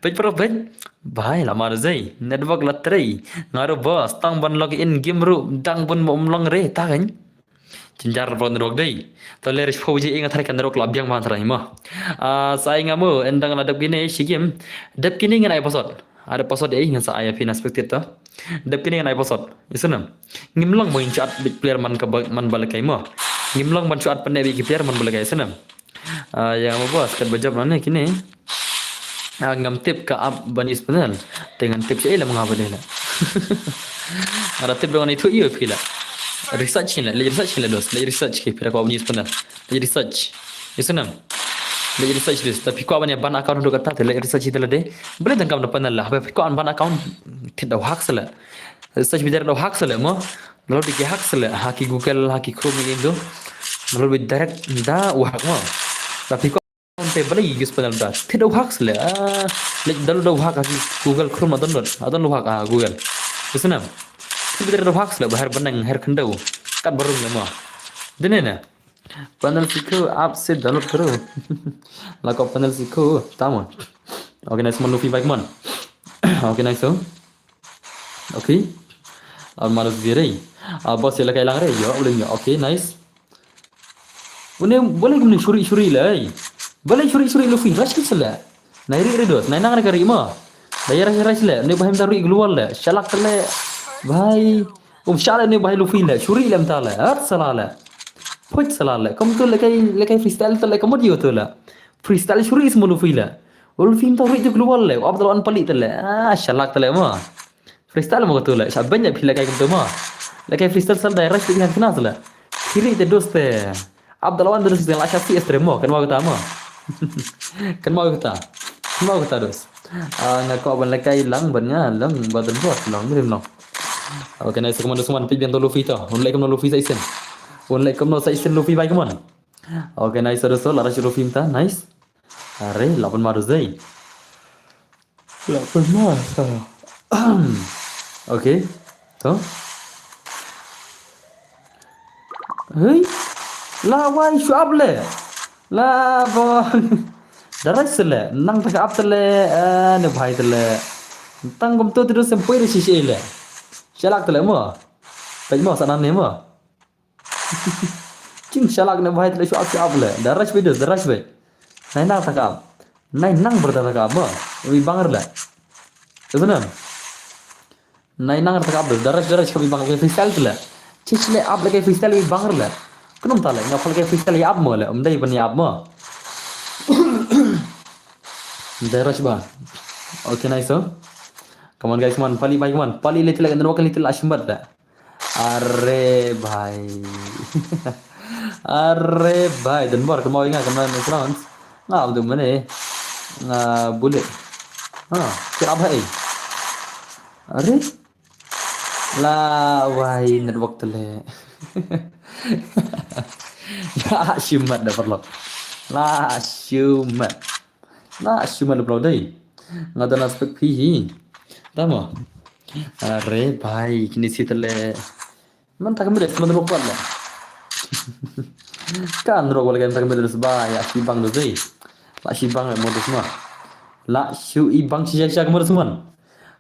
Speaker 1: Pej pro pej. Bhai la mar zai network latrai ngaro bos tang ban log in game ru dang pun mom long re ta kan cinjar pon rok dei to le ris phoji inga thai kan rok labyang man thrai ma sai ngamu endang la dab gine si game dab kini ngan ai pasot ada pasot ei ngan sa ai pin aspect ta Dap kini ngai posot. Isunam. Ngimlang mo chat big player man ka man balakai mo. Ngimlang man chat pandai big player man balakai isunam. Yang apa bos kat bajab mana kini. Ngam tip ka ab banis penal. Dengan tip saya lah mengapa dia lah. Ada tip dengan itu iya pila. Research ni lah, lagi research ni lah dos. Lagi research ke pila kau banis penal. Lagi research. Isunam. Lagi research dos. Tapi kau banyak ban account untuk kata lagi research itu lah deh. Boleh tangkap depan lah. Tapi kau ban account tidak hak salah. Research bicara dah hak salah mo. Lalu dikit hak salah. Haki Google, haki Chrome itu. Lalu direct dah hak mo. Tapi kau te balik use penal dah. Tidak hak salah. Lagi dalu dah hak haki Google Chrome adon hak Google. Isunam. Tapi bicara dah hak salah. Bahar benang, bahar kendau. Kat baru ni mo. Dene na. Panel सीखो आपसे डाउनलोड करो लाको panel सीखो tama okay nice man Luffy bike man okay nice so okay malas direi bos sila kailang re yo boleh yo okay nice une boleh gumni shuri lai boleh shuri Luffy rush sila nairi re dos nainang re kari ma dayar rush le ne bahim taru igluwal le shalak le bhai shala ne bhai Luffy le shuri lem tala at salala Puj salah kamu tu lekai freestyle tu lekai kamu dia tu lah. Freestyle shuri semua Luffy lah. Luffy tu itu keluar lah. Abdul Wan pelik tu lah. Shalak tu lah mah. Freestyle mah tu lah. Banyak pilihan lekai kamu tu mah. Lekai freestyle sal daerah dengan kena tu lah. Kiri tu dos tu. Abdul Wan terus dengan asyik ekstrem mah. Kan mau kita mah. Kan mau kita dos. Ngaku abang lekai lang banyak lang badan buat lang belum lang. Okay, nice kamu semua nampak biang tu Luffy tu. Unlike kamu Luffy saya sen. Unlike kamu saya sen Luffy baik kamu. Okay, nice terus tu laras Luffy ta nice. Are 8 marus dai. 8 marus. Okay. Tu. Hei. La wai shuab le. La bo. Daras le. Nang tak up le ne bhai le. Tang gum tu terus sampai di sisi le. Shalak le mo. Tai mo sanan ne mo. Cing shalak ne bhai le shuab le. Daras video daras be. Nai nang tak up. Nai nang berda tak up mo. Wi bangar le. Sebenarnya. Nai nang tak up daras kami bangar freestyle le. Cichle up le freestyle wi bangar le. Kenapa tak le? Ngapal ke freestyle up mo le. Umdai ban up mo. Daras ba. Okay nice so. Come on guys, man. Pali bhai man. Pali le tila gandar wakal tila ashimbat da. Arre bhai. Arre bhai. Dan bar kemau ingat kemana rounds. Ngap tu mana? Bullet. Kira bhai. Arre. La wai network tele. La ashimbat da perlo. La ashimbat. La ashimbat le perlo dai. Ngadan aspek pihi. Tama. Arre bhai kini sitale. Man tak kembali teman rok wala. Kan rok wala kan tak kembali sebay asyik bang tu deh. La asyik bang modus mah. La syu ibang sisa kembali semua.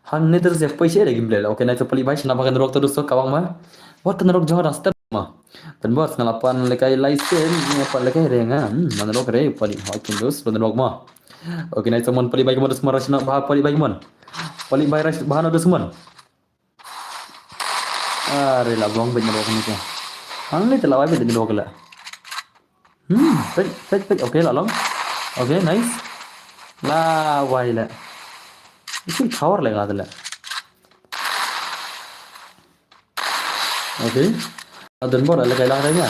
Speaker 1: Han ne terus apa sih ada kembali. Okay na itu pali bhai senapa kan rok terus kawang mah. Buat kan rok jauh rasta mah. Dan buat ngelapan lekai license ngapa lekai rengan. Man rok re pali hakin terus dan rok mah. Okay na itu man pali bhai kembali semua rasna bah pali bhai man. Pali bhai ras bahan ada semua. Are la bong ben rok ni ke. Hang ni telah wai ben rok la. Pet okay la long. Okay nice. La wai la. Isul khawar lega la. Okay. Adan bor la kai lang renya.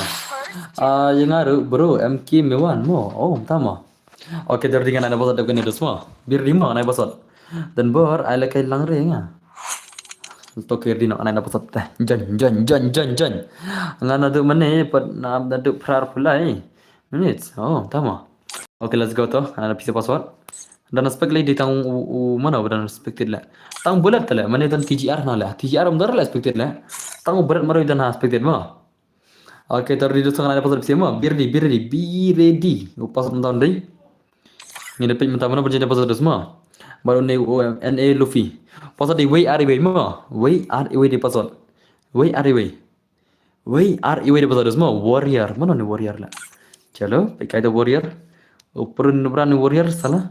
Speaker 1: Yang aru bro MK mewan mo. Oh tama. Okay der dengan ana bosot kan itu semua. Bir lima ana bosot. Dan bor ala kai lang renya. Tokir dino anai na posat jan ngana tu mane pat na tu prar pulai minutes tama okay let's go to ana pisa password dan aspek lagi tang mana dan expected la tang bulat la mane dan TGR na la TGR mdar la expected la tang berat maro dan expected ma okay tar di tu ngana password pisa ma be ready password mtan dai ni dapat mtan mana berjaya password semua baru ni NA Luffy password di way are way mo way are way di password way are way di password semua warrior mana ni warrior lah chalo pakai tu warrior upran warrior salah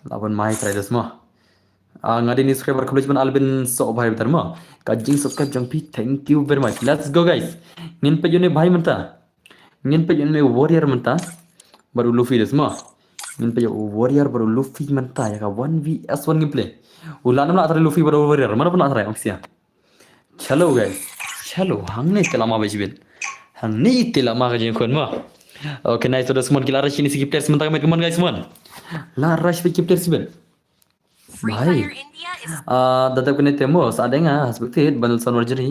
Speaker 1: lawan mai try semua ngadi ni subscriber college man Albin so bhai betar ma kajing subscribe jang pi thank you very much let's go guys ngin pe jone bhai manta ngin pe jone warrior manta baru Luffy des ma ngin pe warrior baru Luffy manta ya ka 1vs1 gameplay ulan na atare Luffy baru warrior mana pun atare maksudnya chalo guys chalo hangne telama bajibel hangne telama ka jeng kon ma okay nice sudah semua kita rush ini skip players sementara main kemana guys semua la rush skip players sibel भाई dadak kene temos ada nga seperti bundle son origin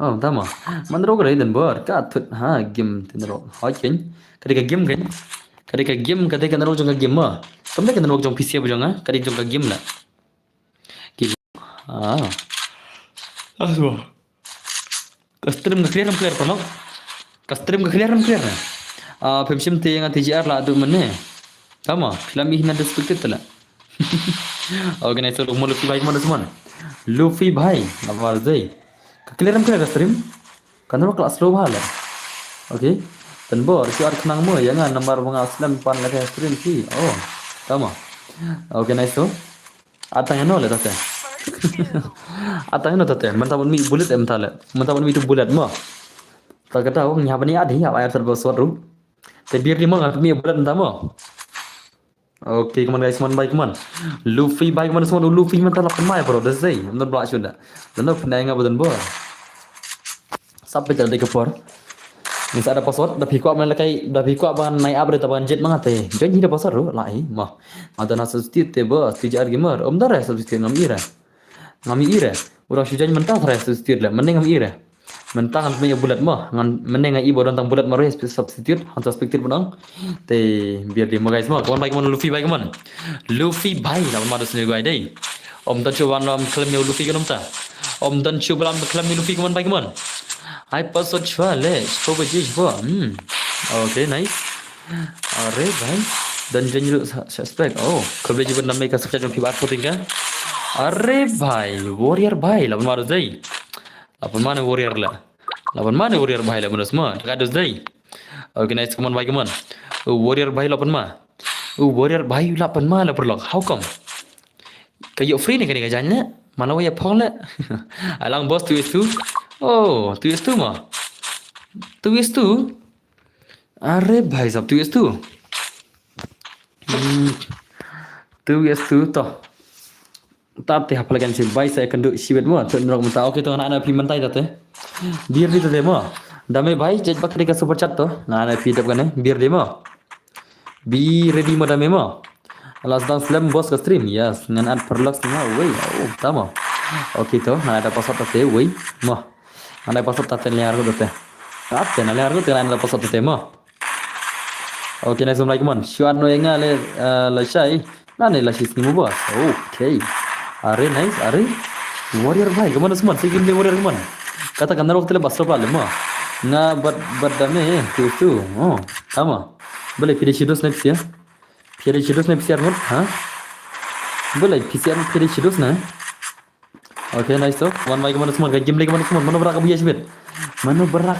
Speaker 1: oh tama mandro gre den bor ka thut ha game tinro hokin kadika game kan kadika naro jong game ma kamne kan naro jong pc bujong ha kadika jong game la ki ah aswa custom clear pano custom clear pemsim te nga tjr la adu mene tama film ini ada seperti la oke nice so mau Luffy भाई mana semua Luffy भाई apa zai clear stream kan kelas slow bala oke dan bor si ar kenang mo ya nga nomor mga aslam pan la stream ki oh tama oke nice so atang no le tate atang no tate mantabon mi bullet em tale mantabon mi tu bullet mo ta kata oh nya bani adi ya air serba suatu te biar di mo mi bullet entamo oke kemana guys kemana baik kemana Luffy baik kemana semua Luffy mental 8 mai bro dah say benar belak sudah dan pernah ingat betul bro sampai jadi kepor misal ada password dah pikuk mana kai dah pikuk ban naik update taban jet mangate janji dah password ro lai mah ada na substitute te bro tijar gamer dar substitute ngami ira orang sujan mentah substitute lah mending ngami ira mentang punya bulat mah ngan meneng ai bodon tang bulat mare substitute hantar substitute bodong te biar dia guys mah kawan baik mana Luffy baik mana Luffy baik lah mana sini gua dai om dan cuba nam klaim ni Luffy kan om ta om dan cuba nam klaim ni Luffy kawan baik mana ai password chua le coba je coba okay nice are bhai dan janju suspect oh kalau je benda mereka subscribe fi bar puting kan are bhai warrior bhai lah mana dai apa mana warrior lah lapan mana warrior bahai lah mana semua dekat dos dai okay nice kaman baik kaman warrior bahai lapan ma warrior bahai lapan ma lah perlok how come kayo free ni kan jangan mana waya phone la alang boss 2 oh 2 ma 2 are bhai sab 2 toh tapi apa lagi sih baik saya kenduk siwet mo tu nak minta okey tu anak pi mentai tate biar di tade mo dame bhai jet bakri ka super chat to na anak pi dap kane biar de mo be ready mo dame mo last down slam boss ka stream yes ngan ad perlux na wei oh tama okey to na ada password tate wei mo ada password tate liar ko tate tate na liar ko te na password tate mo okey na assalamualaikum man shuat no enga le la shai na ne la shis ni mo boss okay are nice are warrior bhai kemana semua saya game warrior kemana kata kan waktu le basro problem mah na but dame tu oh sama boleh pilih shidos next ya pilih shidos next ya ha boleh PCR pilih shidos na okay nice so one by kemana semua game lagi kemana semua mana beraka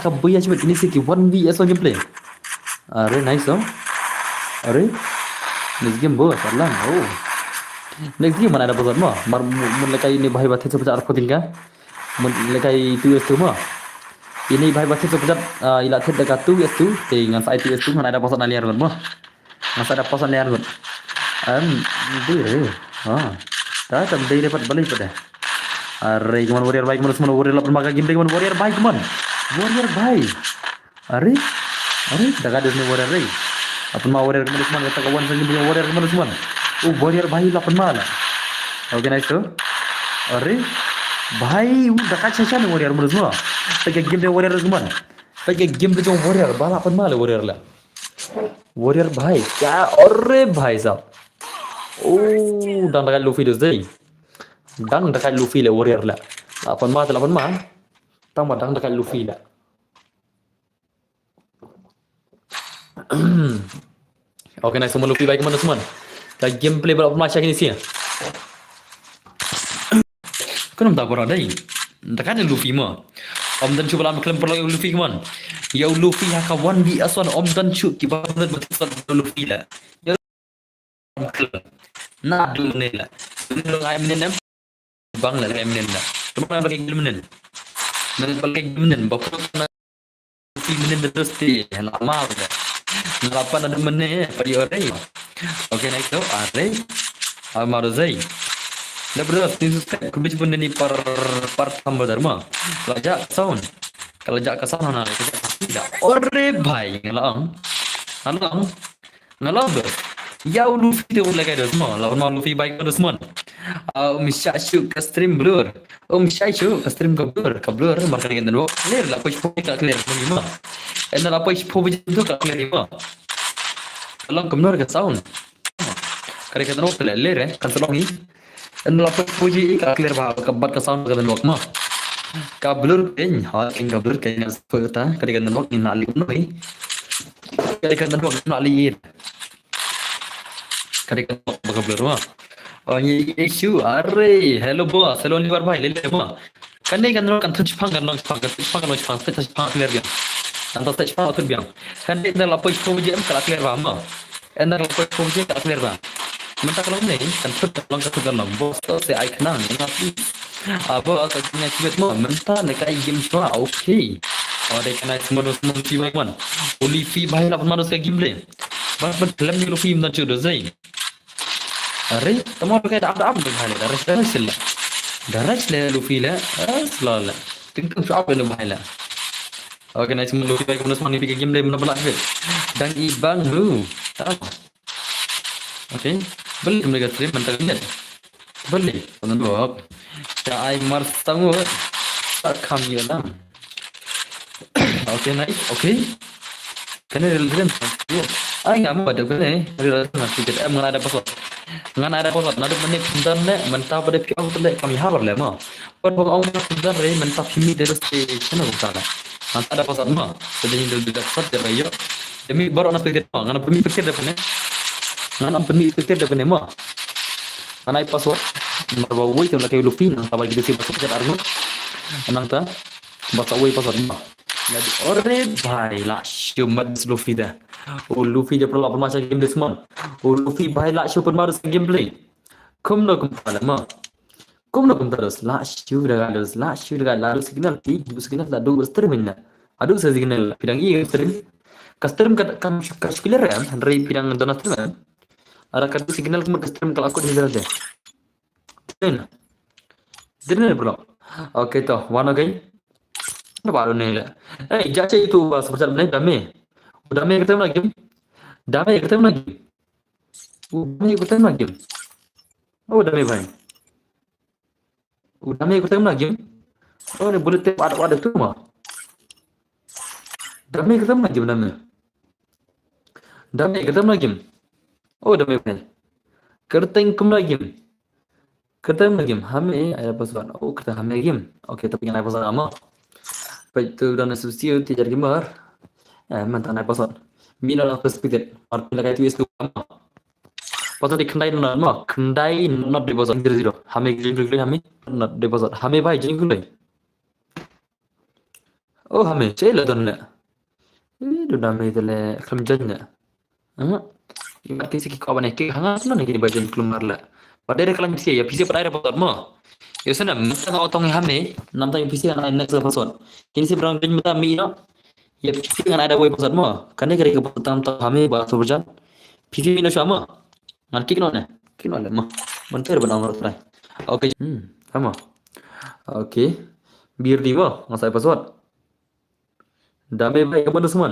Speaker 1: buya sibet ini sih 1vs gameplay are nice so are next game bos alang oh next game mana ada password mah mun lekai ini bahai batet seperti arko tinggal mun lekai tu mah ini bahai batet seperti ila thet dekat tu dengan sai tu mana ada password liar mah masa ada password liar dire ta tam dai dapat balik pada are gimana warrior baik mana semua warrior lapan maga game gimana warrior baik man warrior baik are dekat ada warrior rai apa mau warrior kemana semua kata kawan saya punya warrior kemana semua warrior bhai lapan mala okay nice to are bhai dekat caca ni warrior mana semua pakai game dia warrior kemana pakai game dia warrior bala lapan mala warrior lah warrior bhai क्या अरे भाई साहब dan dekat Luffy dos dai dan dekat Luffy le warrior lah lapan mala tambah dan dekat Luffy lah okay nice semua Luffy baik mana semua kayak gameplay berapa macam ini sih kan tak pernah dai dekat Luffy mah om dan cuba lama klaim perlu Luffy man ya Luffy haka 1vs1 om dan cu kibat betul Luffy lah ya Nadu menila. Menila ay menila. Bang la ay menila. Cuma pakai menila. Menila pakai menila. Bapak na menila terus ti lama udah. Nalapan ada menila. Padi orang. Oke naik tu are. Amaru zai. Dah beras ni susah. Kubis pun ni par tambah dharma. Lajak sound. Kalau jak ke sana nak tidak. Ore bhai ngalang. Ngalang. Ngalang ber. Ya Luffy tu boleh kaya semua. Lawan mau Luffy baik tu semua. Mishachu ke stream blur. Mishachu ke stream ke blur. Marka dengan dua. Clear lah. Push push tak clear. Lima. Enda lah push push tu tak clear lima. Kalau kebenar ke sound. Kali kata dua clear eh. Kan selong ni. Enda lah push push tak clear bah. Kebat ke sound ke dua mah. Kabelur keng, kabelur keng yang seperti kali kan nol ini nali noi, kali kan nol nali ir, kali kan nol kabelur mah. Oh ini issue, arre, hello boss, hello ni bhai, le mah. Kan ni kan nol kan touch pang touch pang clear dia. Tanpa touch pang tu biang. Kan ni dah lapis project kalau clear bah mah. Anda lapis project kalau clear bah. Mentah kalau ni kan touch long bos tu saya icon ni ngapi. Apa katanya cibet mah mentah dekat game semua okey. Ada kena semua tiba kan. Luffy bahaya lah pemanas ke game le. Bapak dalam ni Luffy mana cudo zai. Are, tamo kayak ada apa bahaya darah sila. Darah sila Luffy la, sila. Tingkang siapa yang bahaya. Oke, naik semua Luffy baik pemanas mana pergi game le mana belak ke. Dan ibang lu. Oke, beli mereka stream mentah ni. Beli, tuan dok. Cai mars tamu tak kami lah. Oke naik, oke. Kena relation. Ay nggak mau ada kene. Relation nanti kita mengenai ada password. Mengenai ada password. Nado menit pintar le, mentah pada piau tu le kami harap le mah. Pada orang orang pintar le, mentah pimi dari station aku sana. Nanti ada password mah. Sedangkan dia tidak password dia bayo. Demi baru anak pikir mah. Ngana pemi pikir depan Ngana pemi pikir depan mah. Ngana password. Marwa woi tu nak kayu Luffy nang tabal gitu sih password kat Arno. Nang ta. Bahasa woi password mah. Jadi ore bhai lah syumat Luffy dah. Luffy dia perlu macam game dia semua. Luffy bhai lah syumat marus gameplay. Kum nak kumpul mah. Kum nak kumpul terus lah syumat lalu signal pi, signal dah dua stream ni. Aduh signal pidang iya stream. Custom kan killer kan, dari pidang donat kan. Ada kartu signal custom kalau aku di sana deh. Dina bro. Oke toh, warna gay. Baru nih lah. Jaca itu sebesar mana dame. Dame ketemu lagi. Dame ketemu lagi. Dame ketemu lagi. Oh dame bhai. Dame ketemu lagi. Oh ni boleh tep ada tu mah. Dame ketemu lagi dame. Dame ketemu lagi. Oh dame bhai. Kerteng ketemu lagi. Ketemu lagi, hame ada password. Oh kita hame lagi. Oke, tapi yang ada password ama. Baik tu dan substitute tiada gambar. Mantan ada password. Mina lah perspektif. Artinya kayak itu ama. Password di kendai nol ama. Kendai not di password 00. Hame gini hame not di password. Hame baik jadi gini. Oh hame, cila tu nak. Itu nama itu le kelamjanya. Ingat kisi kau apa ni? Hangat mana ni baca keluar lah. Padahal kalau PC ya PC pada ada password mah. Ya sana mesti kau tong hame, nampak yang PC kan ada next password. Kini si berang pinjam minta mi no. Ya PC kan ada web password mah. Karena kira kau tam tam hame bahasa berjan. PC mina sama. Ngan kik no ne. Kik no le mah. Bentar benang orang try. Oke. Sama. Oke. Biar di mah ngasai password. Dame baik kapan semua.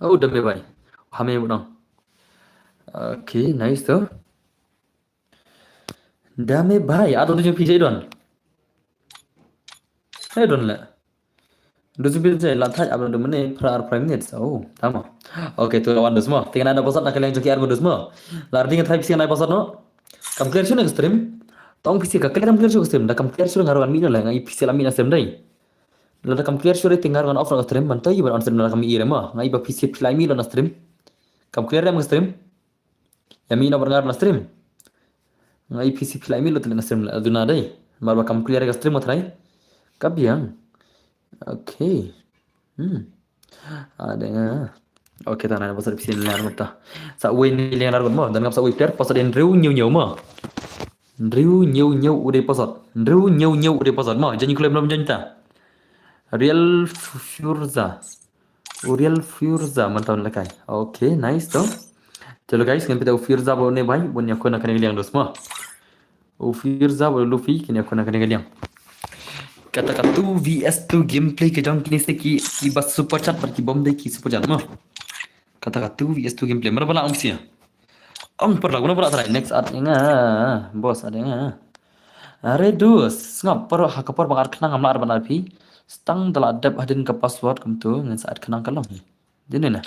Speaker 1: Oh dame baik. Hame benang. Oke, nice tu. Dame bhai, atau tu PC don. Don lah. Dosu PC lantai abang tu mana per minit. Oh, sama. Oke, tu lawan semua. Tinggal ada password nak kalian joki argo semua. Larding thai PC nak password no. Kam clear sih nak stream. Tong PC ka clear clear stream. Dah kam clear sih ngaruan mina lah. Ngai PC lami nak stream dai. Lalu kam clear sih tinggal ngaruan off nak stream. Mantai iban on stream nak kami iya mah. Ngai ba PC lami nak stream. Kam clear nak stream. Yami nak ngaruan nak stream. Ngai PC filai mi lo tele na stream la aduna dai marba kam clear ga stream matrai kabiang. Okay. Ada nga Oke tanah bos ada pisin liang mata. Sa win liang largot mo dan ngap sa win player pas ada Riu nyu mo. Riu nyu udah pasot. Riu nyu udah pasot mo. Jangan klaim belum jangan ta. Real Furza. Real Furza mantap lekai. Oke nice तो चलो guys kan kita Furza boleh भाई bunya ko nak liang dos mo. Furza boleh Luffy kini aku nak liang. Kata-kata 2 vs 2 gameplay ke jang kini se ki bas super chat par ki bom de ki super chat mo. Kata-kata 2 vs 2 gameplay mana pala angsia. Ang perla guna pala try next ad nga bos ada nga. Are dus ngap per hakapor bangar kenang amla arban arpi. Stang telah adap hadin ke password kem tu ngan saat kenang kalam. Dini na.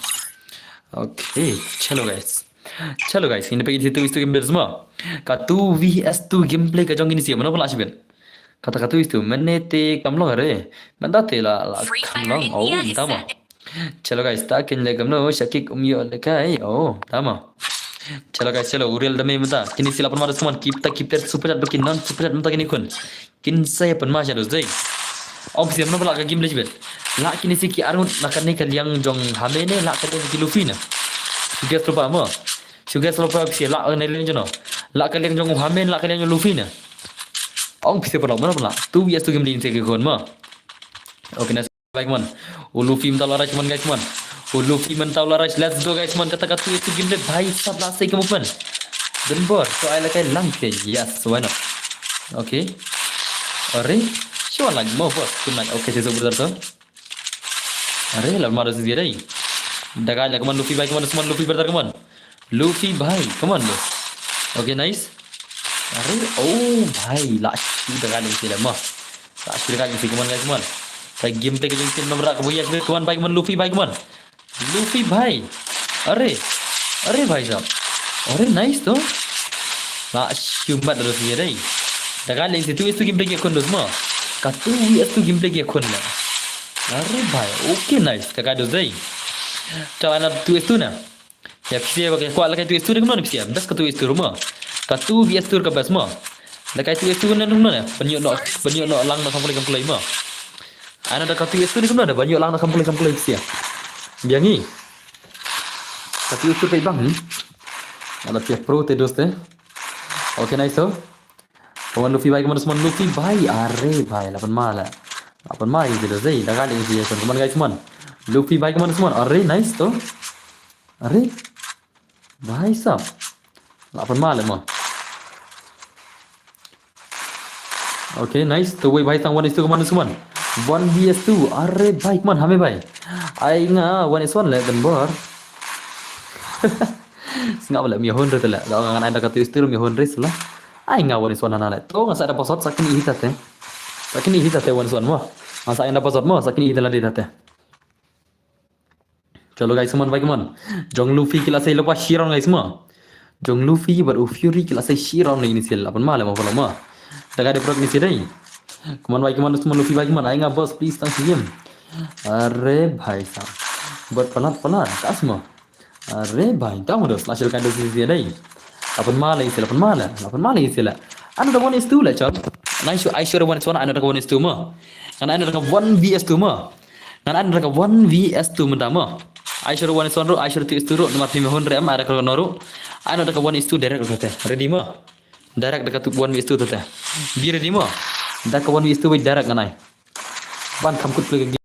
Speaker 1: Oke, चलो guys ini pergi situ gameplay semua. Ka 2 vs 2 gameplay ka jang ini sih mana pala sibin. Kata-kata itu menete kamlong are. Mendate la kamlong. Oh, tama. चलो guys takin le kamno shakik umyo le kai. Oh, tama. चलो guys चलो उरियल दमे मता kini sila pun semua kita super chat bikin non super chat mata kini kun. Kin saya pun masih ada zai. Om siam na pala ka game lejbet. La kini si ki arun makan ni kaliang jong hamene la ka ki Luffy na. Sugas lupa mo. Sugas lupa si la ne len jono. La kaliang jong hamen la kaliang Luffy na. Om bisa pala mana pala. Tu bias tu game lin se ke kon mo. Oke nas baik man. Luffy minta lara cuman guys man. Luffy minta lara let's go guys man kata-kata itu game bhai sab la se ke man. Dan bor so ai la kai lang ke yes why not. Oke. Ore Siapa lagi mau bos? Tunai. Oke, saya sebut tu. Are, lalu mana sih dia? Dah kaya keman Luffy baik keman semua Luffy bertar keman. Luffy baik keman bos. Oke, nice. Are, oh baik. Last dah kaya sih lemah. Last dah kaya sih keman guys keman. Kayak game play kejung tim nomor aku ya keman baik keman Luffy baik keman. Luffy baik. Are baik sab. Are nice tu. Last cuma terus dia deh. Dah kaya sih tu game play kejung semua. Katu vs 2 gameplay ke kon na. Are bhai, okay nice. Kaka do zai. Chala na 2 vs 2 na. Ya pisia bagai kuat lakai 2 vs 2 de kemana pisia? Best ke 2 vs 2 rumah. Katu vs 2 ke best mah. Lakai 2 vs 2 na rumah na. Banyak no lang na kampulai kampulai mah. Ana da katu vs 2 de kemana ada banyak lang na kampulai pisia. Biang ni. Katu vs 2 kai bang ni. Ada pihak pro te doste. Okay nice so. Kawan Luffy baik kemana semua Luffy baik are baik 8 malah 8 malah gitu zai dah kali ini sih teman guys semua Luffy baik kemana semua are nice tu are baik sab 8 malah mah oke nice tu baik tang 1 is 2 kemana semua 1 vs 2 are baik man hame baik ai nga 1 is 1 le dan bor singap le mi hon re tela dah ngan ada kata istir mi hon res lah ai nga wani suan nana to nga sa ada pasot sakini hitate wani suan mo masa anda pasot mo sakini hitala ditate chalo guys man baik man jong Luffy kila sai lepas shiron guys mo jong Luffy bar Fury kila sai shiron ni inisial apan mala mo pala mo daga de prog ni sidai kuman baik man semua Luffy baik man ai nga boss please tang sim are bhai sa buat pelat kas mo are bhai kamu dos lasil kan dos sidai 8 malah istilah. Anu dah 1 is 2 lah, cok. I sure 1 is 1, anu dah 1 is 2 mah. Kan anu dah 1 vs 2 mah. Kan anu dah 1 vs 2 mah. I sure 1 is 1 ro, I sure 2 is 2 ro, nomor 5 hon rem ada kalau noru. Anu dah 1 is 2 direct kata. Ready mah. Direct dekat 1 vs 2 tu teh. Bi ready mah. Dah 1 vs 2 direct kanai. Ban kamkut lagi.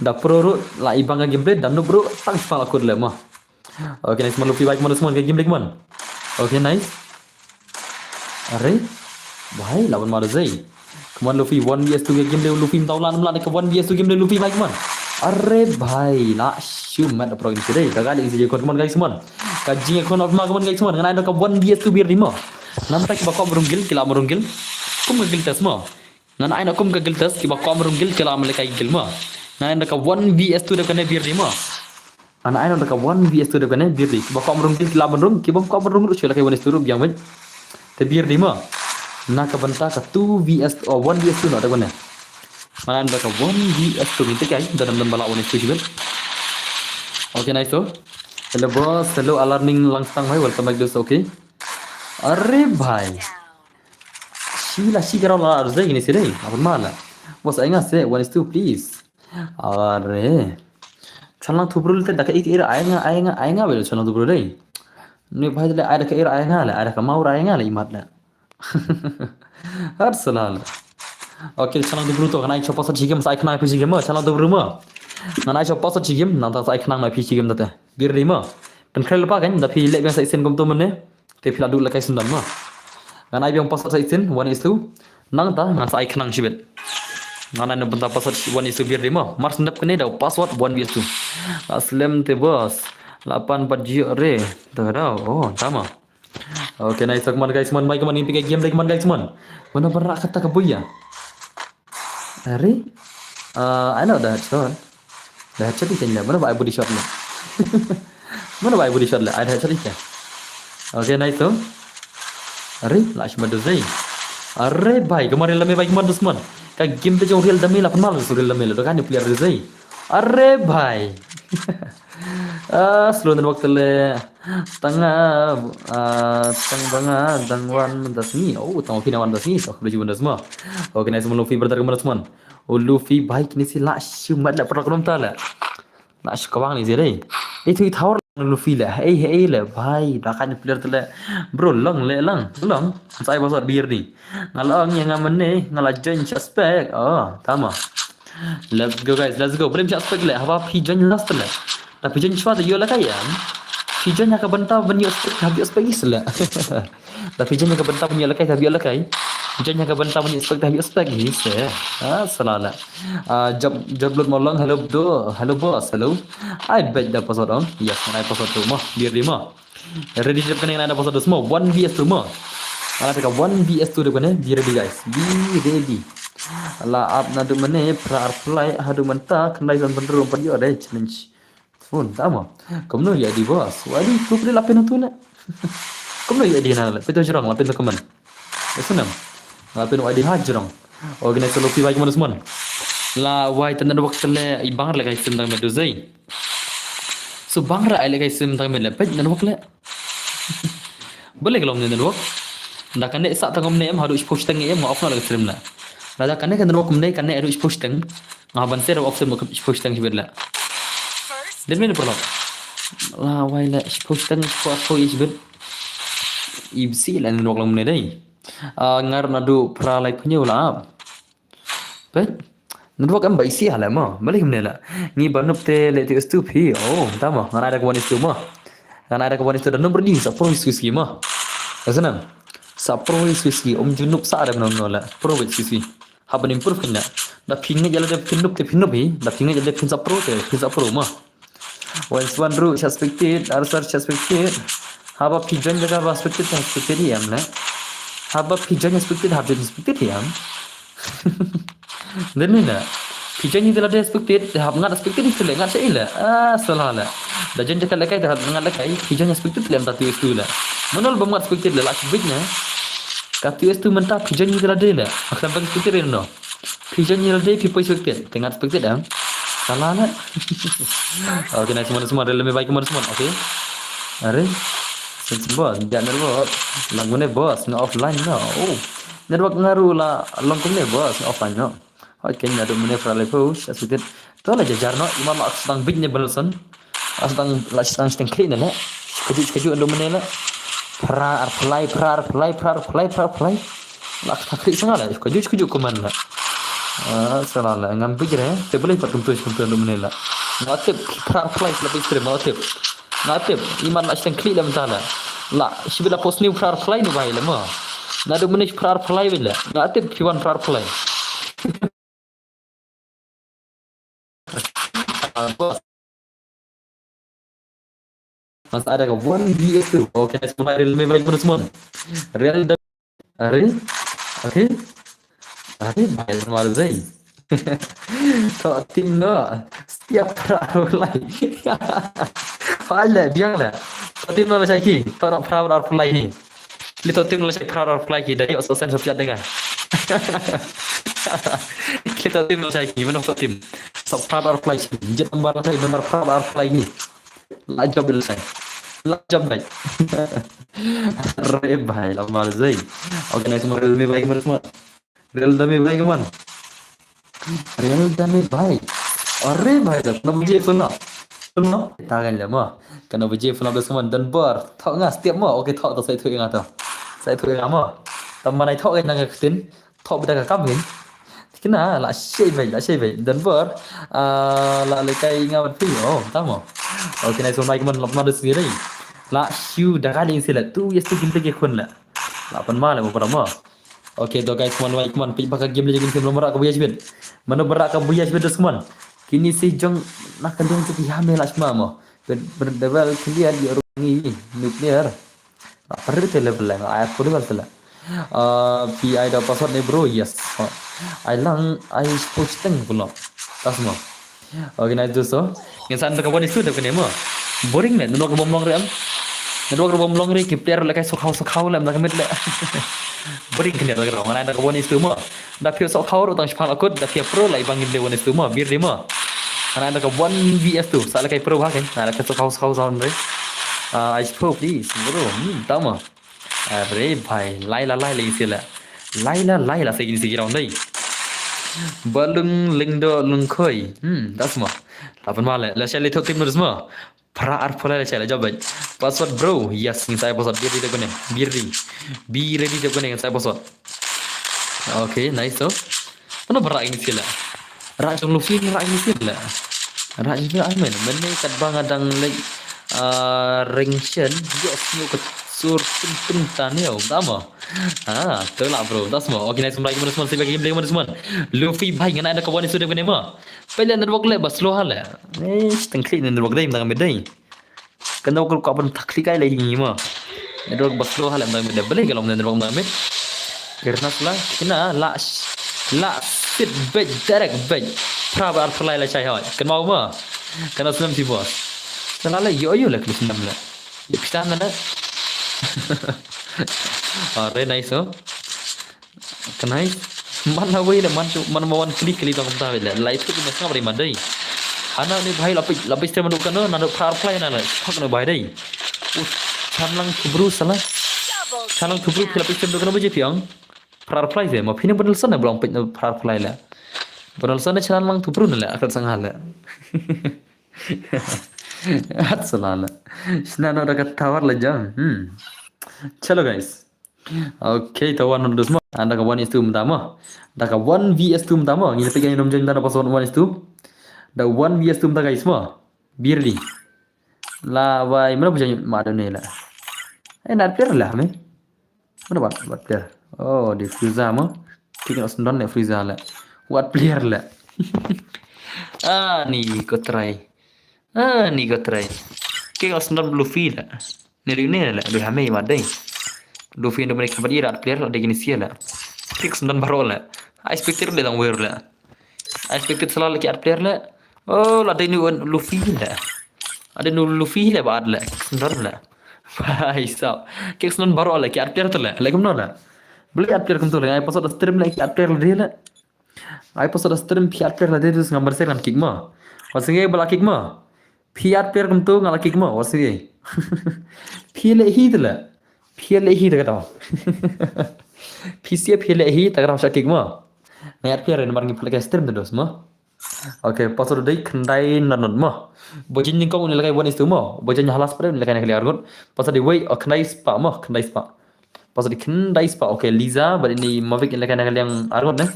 Speaker 1: Dah pro ro, la ibang gameplay dan no bro, tang pala kod le mah. Oke nice man Luffy baik man semua game black man. Oke nice. Are baik lawan mana zai. Keman Luffy 1 vs 2 game dia Luffy tahu lan melak ke 1 vs 2 game dia Luffy baik man. Are baik la shumat pro ini deh. Kagak ada isi kon keman guys man. Kaji kon of keman guys man. Ngana ada ke 1 vs 2 biar lima. Nampak ke bakal merunggil kila merunggil. Kum ngegil tes mah. Ngana aina kum ngegil tes ke bakal merunggil kila mereka gil mah. Ngana ada ke 1 vs 2 dah kena biar lima. Anak anak dekat 1 vs 2 dekat ni biar di. Bapak merungkil kila merung, kibam kau merung tu cila kayak 1 vs 2 biang ben. Tapi biar di mah. Nak kebentar ke 2 vs 1 vs 2 nak dekat ni. Mana anda dekat 1 vs 2 minta kai dalam balak 1 vs 2 juga. Okay nice so. Hello boss, hello alarming langsung bhai, welcome back to okay. Are bhai. Sila kalau lah harus ini sih apa malah. Bos ingat sih 1 vs 2 please. Are Chalang thubrul te dak ik ira ayenga bel chalang thubrul dei. Ni bhai le ada ke ira ayenga le ada ke maur ayenga le imat le. Har salal. Oke chalang thubrul to kana ik chopa sa chigem sa ikna pi chigem chalang thubrul ma. Ngana ik chopa sa chigem nang ta sa ikna ma pi chigem date. Bir ri ma. Pen khrel pa kan da pi le sa isen gom to mene. Te pi ladu la kai sundan ma. Ngana biang pas sa isen 1:2 nang ta ngan sa ikna shibet. Ngana ne benta password 1:2 bir ri ma. Mar sendap kene da password 1:2. Aslam te bos 84G re dah oh sama. Oke nice teman guys man baik man impi game lagi man guys man. Mana berak kata kebuya. Hari I know that shot. Dah headshot itu ni. Mana baik body shot le. Mana baik body shot le. Ada headshot itu. Oke nice tu. Hari lash madu zai. Arre भाई kemarin lame baik man dusman. Ka game te jong real dami la panmal real dami la kan player zai. Arre भाई. Slow dan waktu le tengah tengah dangwan dasmi oh tengah finawan dasmi so baju benda semua oke nice Luffy bertar kemana teman oh Luffy baik ni si lash mat la perang ta la lash kawang ni zai itu thawar Luffy la hey la bhai dah kan player tu la bro long saya pasal bir ni ngalang yang ngamane ngalajen suspect oh tama let's go guys let's go belum suspect la apa pigeon last la tapi pigeon chwa tu yo la kaya pigeon yang kebentar benyo spek habis spek isla tapi pigeon yang kebentar benyo la kaya habis la kaya pigeon yang kebentar benyo spek habis spek isla salala jab lot molong hello boss hello I bet dah pasal dong yes mana pasal tu mah biar dia mah ready jab kan ada pasal tu semua 1vs tu mah ala teka 1vs tu depan biar ready guys be ready la up na du mane pra apply hadu menta kendai san bener umpan yo ada challenge phone tama kamu ya di bos wadi tu pre lapen tu la kamu ya di na la peto jrong lapen tu kaman senam lapen wadi hajrong organize Luffy baik mana semua la wai tanda waktu le ibang la guys tentang medu zai so bangra ai le guys tentang medu pet nan waktu le boleh kalau nan wak ndak kan sak tangom ne em harus post tang em off na la stream la Raja kan kan wak mne kan harus post tang ngaban ser off se post tang hibla dan mana perlu lah why la post tang apa isbet ibsi la nan wak lam ne dai ngar nadu pra like punya la bet nan wak am baisi hala ma balik mne la ni banup te le te stu phi oh tama ngana ada kawan stu ma ngana ada kawan stu dan nomor ni sa pro ski ma asana sa pro ski junub sa ada non la pro ski haban improve kena da pinga jala de pinup te pinup hi da pinga jala pin sa pro ma once one ru suspected are search suspected haba pigeon jaga suspected hi amna haba pigeon suspected hi am dan ni na pigeon ni dala suspected hab ngat suspected itu le ngat sai la salah la da jen jaga lekai da ngat lekai pigeon suspected le am tatu itu la monol bam ngat suspected la big na katu itu menta pigeon ni dala de la akan bang suspected no pigeon ni dala de people suspected tengah suspected am salah la oke nice semua dalam baik semua oke are bos jangan nervous lagu ne bos nge offline no oh network ngaru la longkum ne bos nge offline no oke nyadu mene frale push asukit to la jajar no imam sedang big ne balson sedang clean ne kaju ando mene la apply la tak sangat la kaju kuman la salah la ngam pikir te boleh pat kumpul ando mene la ngatip apply lebih ekstrem ngatip iman la sedang clean la mentala la sibila post ni apply no bai la ma nadu mene apply bila ngatip kiwan apply Mas ada ke 1vs tu. Okey, semua real memang baik semua. Real dah. Are? Okey. Are baik semua zai. So tim no setiap apply. Pala bianglah. So tim no macam ni. Tara apply ni. Lito tim no macam apply ki dari ososan sosial dengan. Kita tim no macam ni. Mana tim? So apply. Jet nomor apply ni. Lajab belai. Lajab baik. Re भाई lama zai. Oke nice semua real baik semua. Real dami baik man. Real dami baik. Arre भाई dah nama je sunnah. no tagan le mo kana beje film dos man dan bar thok nga setiap mo okay thok to sai thu nga to sai thu nga mo tam manai thok nga nga tin thok beda ka kam kena la shei vậy dan bar la le kai nga wat pi oh tamo okay nai so mai man lop ma dos ni dai la shu da ga ding sila tu yes tu gimpe ke khun la pan ma le mo para mo okay to guys man wai man pi bakal game le jengin film merak ka buyas bet mana berak ka buyas bet dos man kini si jong nak kendung tu hamil asma mo berdebal kalian di orang ini nuklear perlu level lah ayat perlu level lah pi ada password ni bro yes I lang I posting pula tas mo okay na itu so yang saan ka bon itu dah kena mo boring ne nodok bom long rem nodok bom long re ki player la kai sok khau la nak met le boring kena ka rong ana ka bon itu mo da pio sok khau ro tang spal akut da pio pro la ibangin le bon itu mo bir de mo ana ada ka 1 vs tu sala kai pro ha kai ana ka sok khau sound re I spoke please bro tahu mo अरे भाई लाइला लाइला इसीला Laila segi round dai balung lingdo lungkhoi das mo lapan male la shale thok tim nus mo pra ar phola la shale jobai password bro yes ni saya password biri de kone biri de kone saya password okay nice so ano bara ini sila ra jong lufi ra ini sila ra ini ai men men kat bang adang like ringchen yes ni kat sur tum tane oh tama terlak bro das mo okay nice mulai mana semua saya bagi game mana semua Luffy bhai ngana ada kawan sudah kene mo pele network le bas lo hala tang klik network dai mang medai kan ko ko ban takli kai le ni mo network bas lo hala mang medai bele kalau network mang med karena lah kena la sit bed direct bed praba ar play la chai hoy kan mau mo kan aslam si bos sala yo la klik nam la kita na Are nice oh. Kenai mana wei le man mawan klik tong ta le lai thu me sa bari man dai ana ni bhai lapis te manu kan na phar play na le phak na bai dai chanlang thubru sala chanlang thubru lapis te kan baje piang phar play se ma phine badal sana blong pit na phar play la badal sana chanlang thubru na le akat sang hala Atsalala. Snano daga tawar la jam. Chalo guys. Okay, tawan nundus mo. Anda ka 1:2 mtamo. Da ka 1 vs 2 mtamo. Ngi pe gani nomjeng da password 1:2. Da 1 vs 2 mta guys mo. Birli. La wai mana bujang ma ne la. Na player la me. Mana bat player. Oh, di Frieza mo. Tik na sundon ne Frieza la. What player la. Ni ko try. Ni ko try. Ke ko sundon Luffy la. Neri ne la. Do hame ma dai. Luffy ndo mereka berdiri at player ada gini sia la. Ke ko sundon baro la. I expected le dang wer la. I expected selalu ke at player la. Oh, la dai ni Luffy la. Ada nu Luffy la baad la. Sundon la. Bhai sab. Ke ko sundon baro la ke at player to la. Lagam no la. Beli at player kum to la. Ai pasal stream la ke at player la la. Ai pasal stream pi at player la de dus ngambar se kan kick ma. Wasinge bala kick ma. Piat per kum tu ngala kick ma wasinge. Pile hi tala. Pile hi ta kata. PC pile hi ta kata kick ma. Nayat per en mar ngi play stream dos ma. Okay, pasal dai khandai nanot ma. Bojin ni kau ni lagai bon istu ma. Bojin halas pare ni lagai nak liar got. Pasal di way khandai spa ma, khandai spa. Pasal di khandai spa. Okay, Liza bari ni Maverick ni lagai nak liang argot ne.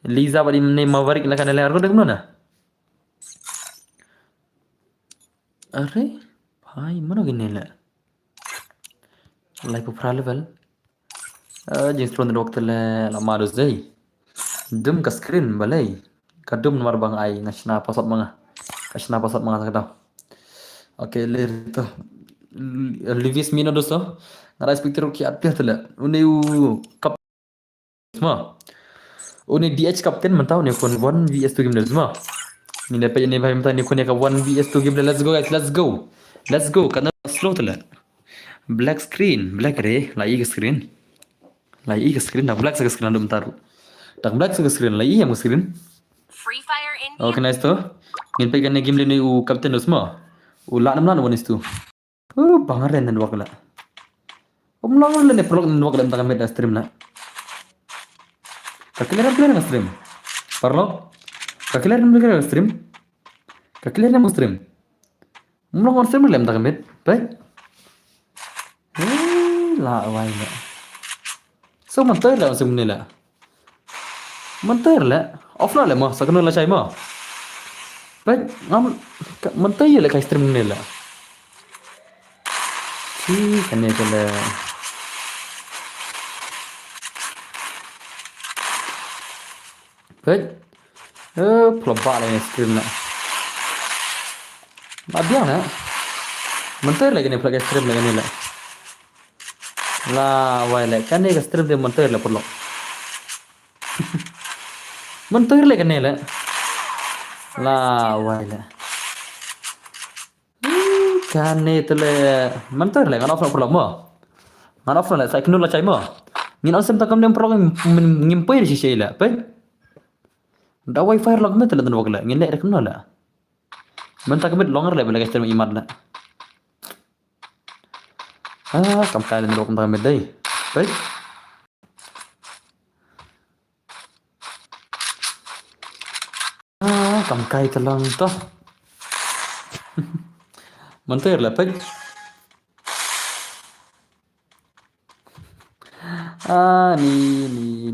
Speaker 1: Liza bari ni Maverick ni lagai nak liang argot ne mana? अरे भाई मनो गिने ले लाइफ फ्रा लेवल जिस रोन वक्त ले la marus dei dum ka screen balai ka dum mar bang ai nashna password manga kata oke le to livis mino doso ngara speaker ki atpia tele uni kap ma uni DH captain mentau ne kon 1 vs 2 game ma ni dapat ni bhai mta ni kon ka 1 vs 2 game let's go guys let's go kana slow tele black screen black re lai screen na black screen dum taru tak black screen lai yang screen free fire India okay nice to ngin pe kan game le ni u captain usma u la nam one is tu bangar ren wak la long le ne prolog wak dan tak met stream na kakile na stream parlo kakile stream Mlong on stream lem tak mit. Baik. La wai la. So man tới là stream này là. Man tới là offline là mà sao cái là chạy mà. Baik, man tới là cái stream này là. Chi cái này là baik. Pelabak lah ni stream nak. Abiang nak. Mentir lagi ni pelak stream lagi ni lah. Lah, why lah? Kan ni stream dia mentir lah perlu. Mentir lagi ni lah. Lah, why lah? Kan ni tu lah mentir lah. Kan offline perlu mah. Kan offline lah. Saya kena lah cai mah. Ngin asam takam dia perlu ngimpai di sisi lah. Baik. Da wifi log में तले तन वगला ngi le rek no la man tak bit longer le bela gastem imad la kam ka le ndok ndam dai bai kam kai talang to man ter la pai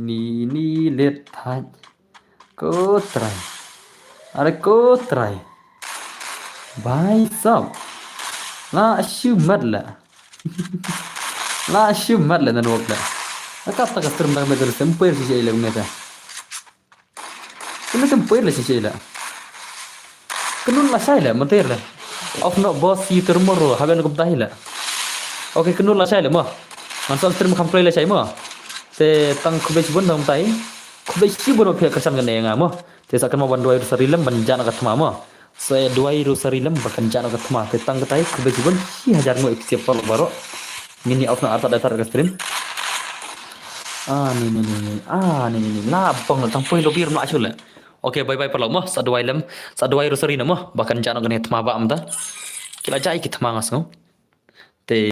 Speaker 1: ni let thai Cô trai. अरे cô trai. भाई साहब. La ashu madla. La ashu madla nan wakla. Akap tak astrum dah medar sempur si cila umeta. Kena sempur lah si cila. Kenun lah saya lah mentir lah. Of no boss si termoro haben ko tahi lah. Okay kenun lah saya lah mah. Mansal term kam play lah saya mah. Te tang kubej bun dam tahi. Kubej si bono pihak kesan kan yang amo. Te sakan mau bandu air sarilam banjana kat mama. Saya dua air sarilam bahkan jana kat mama. Te tang ketai kubej bun si hajar mo iksip pal baro. Ngini auf na arta datar ke stream. Ni. Labang lah tang poin lobir no achul lah. Okay bye perlu mah sa dua air sarilam mah bahkan jana kan tma ba amda. Kila jai kita mangas no.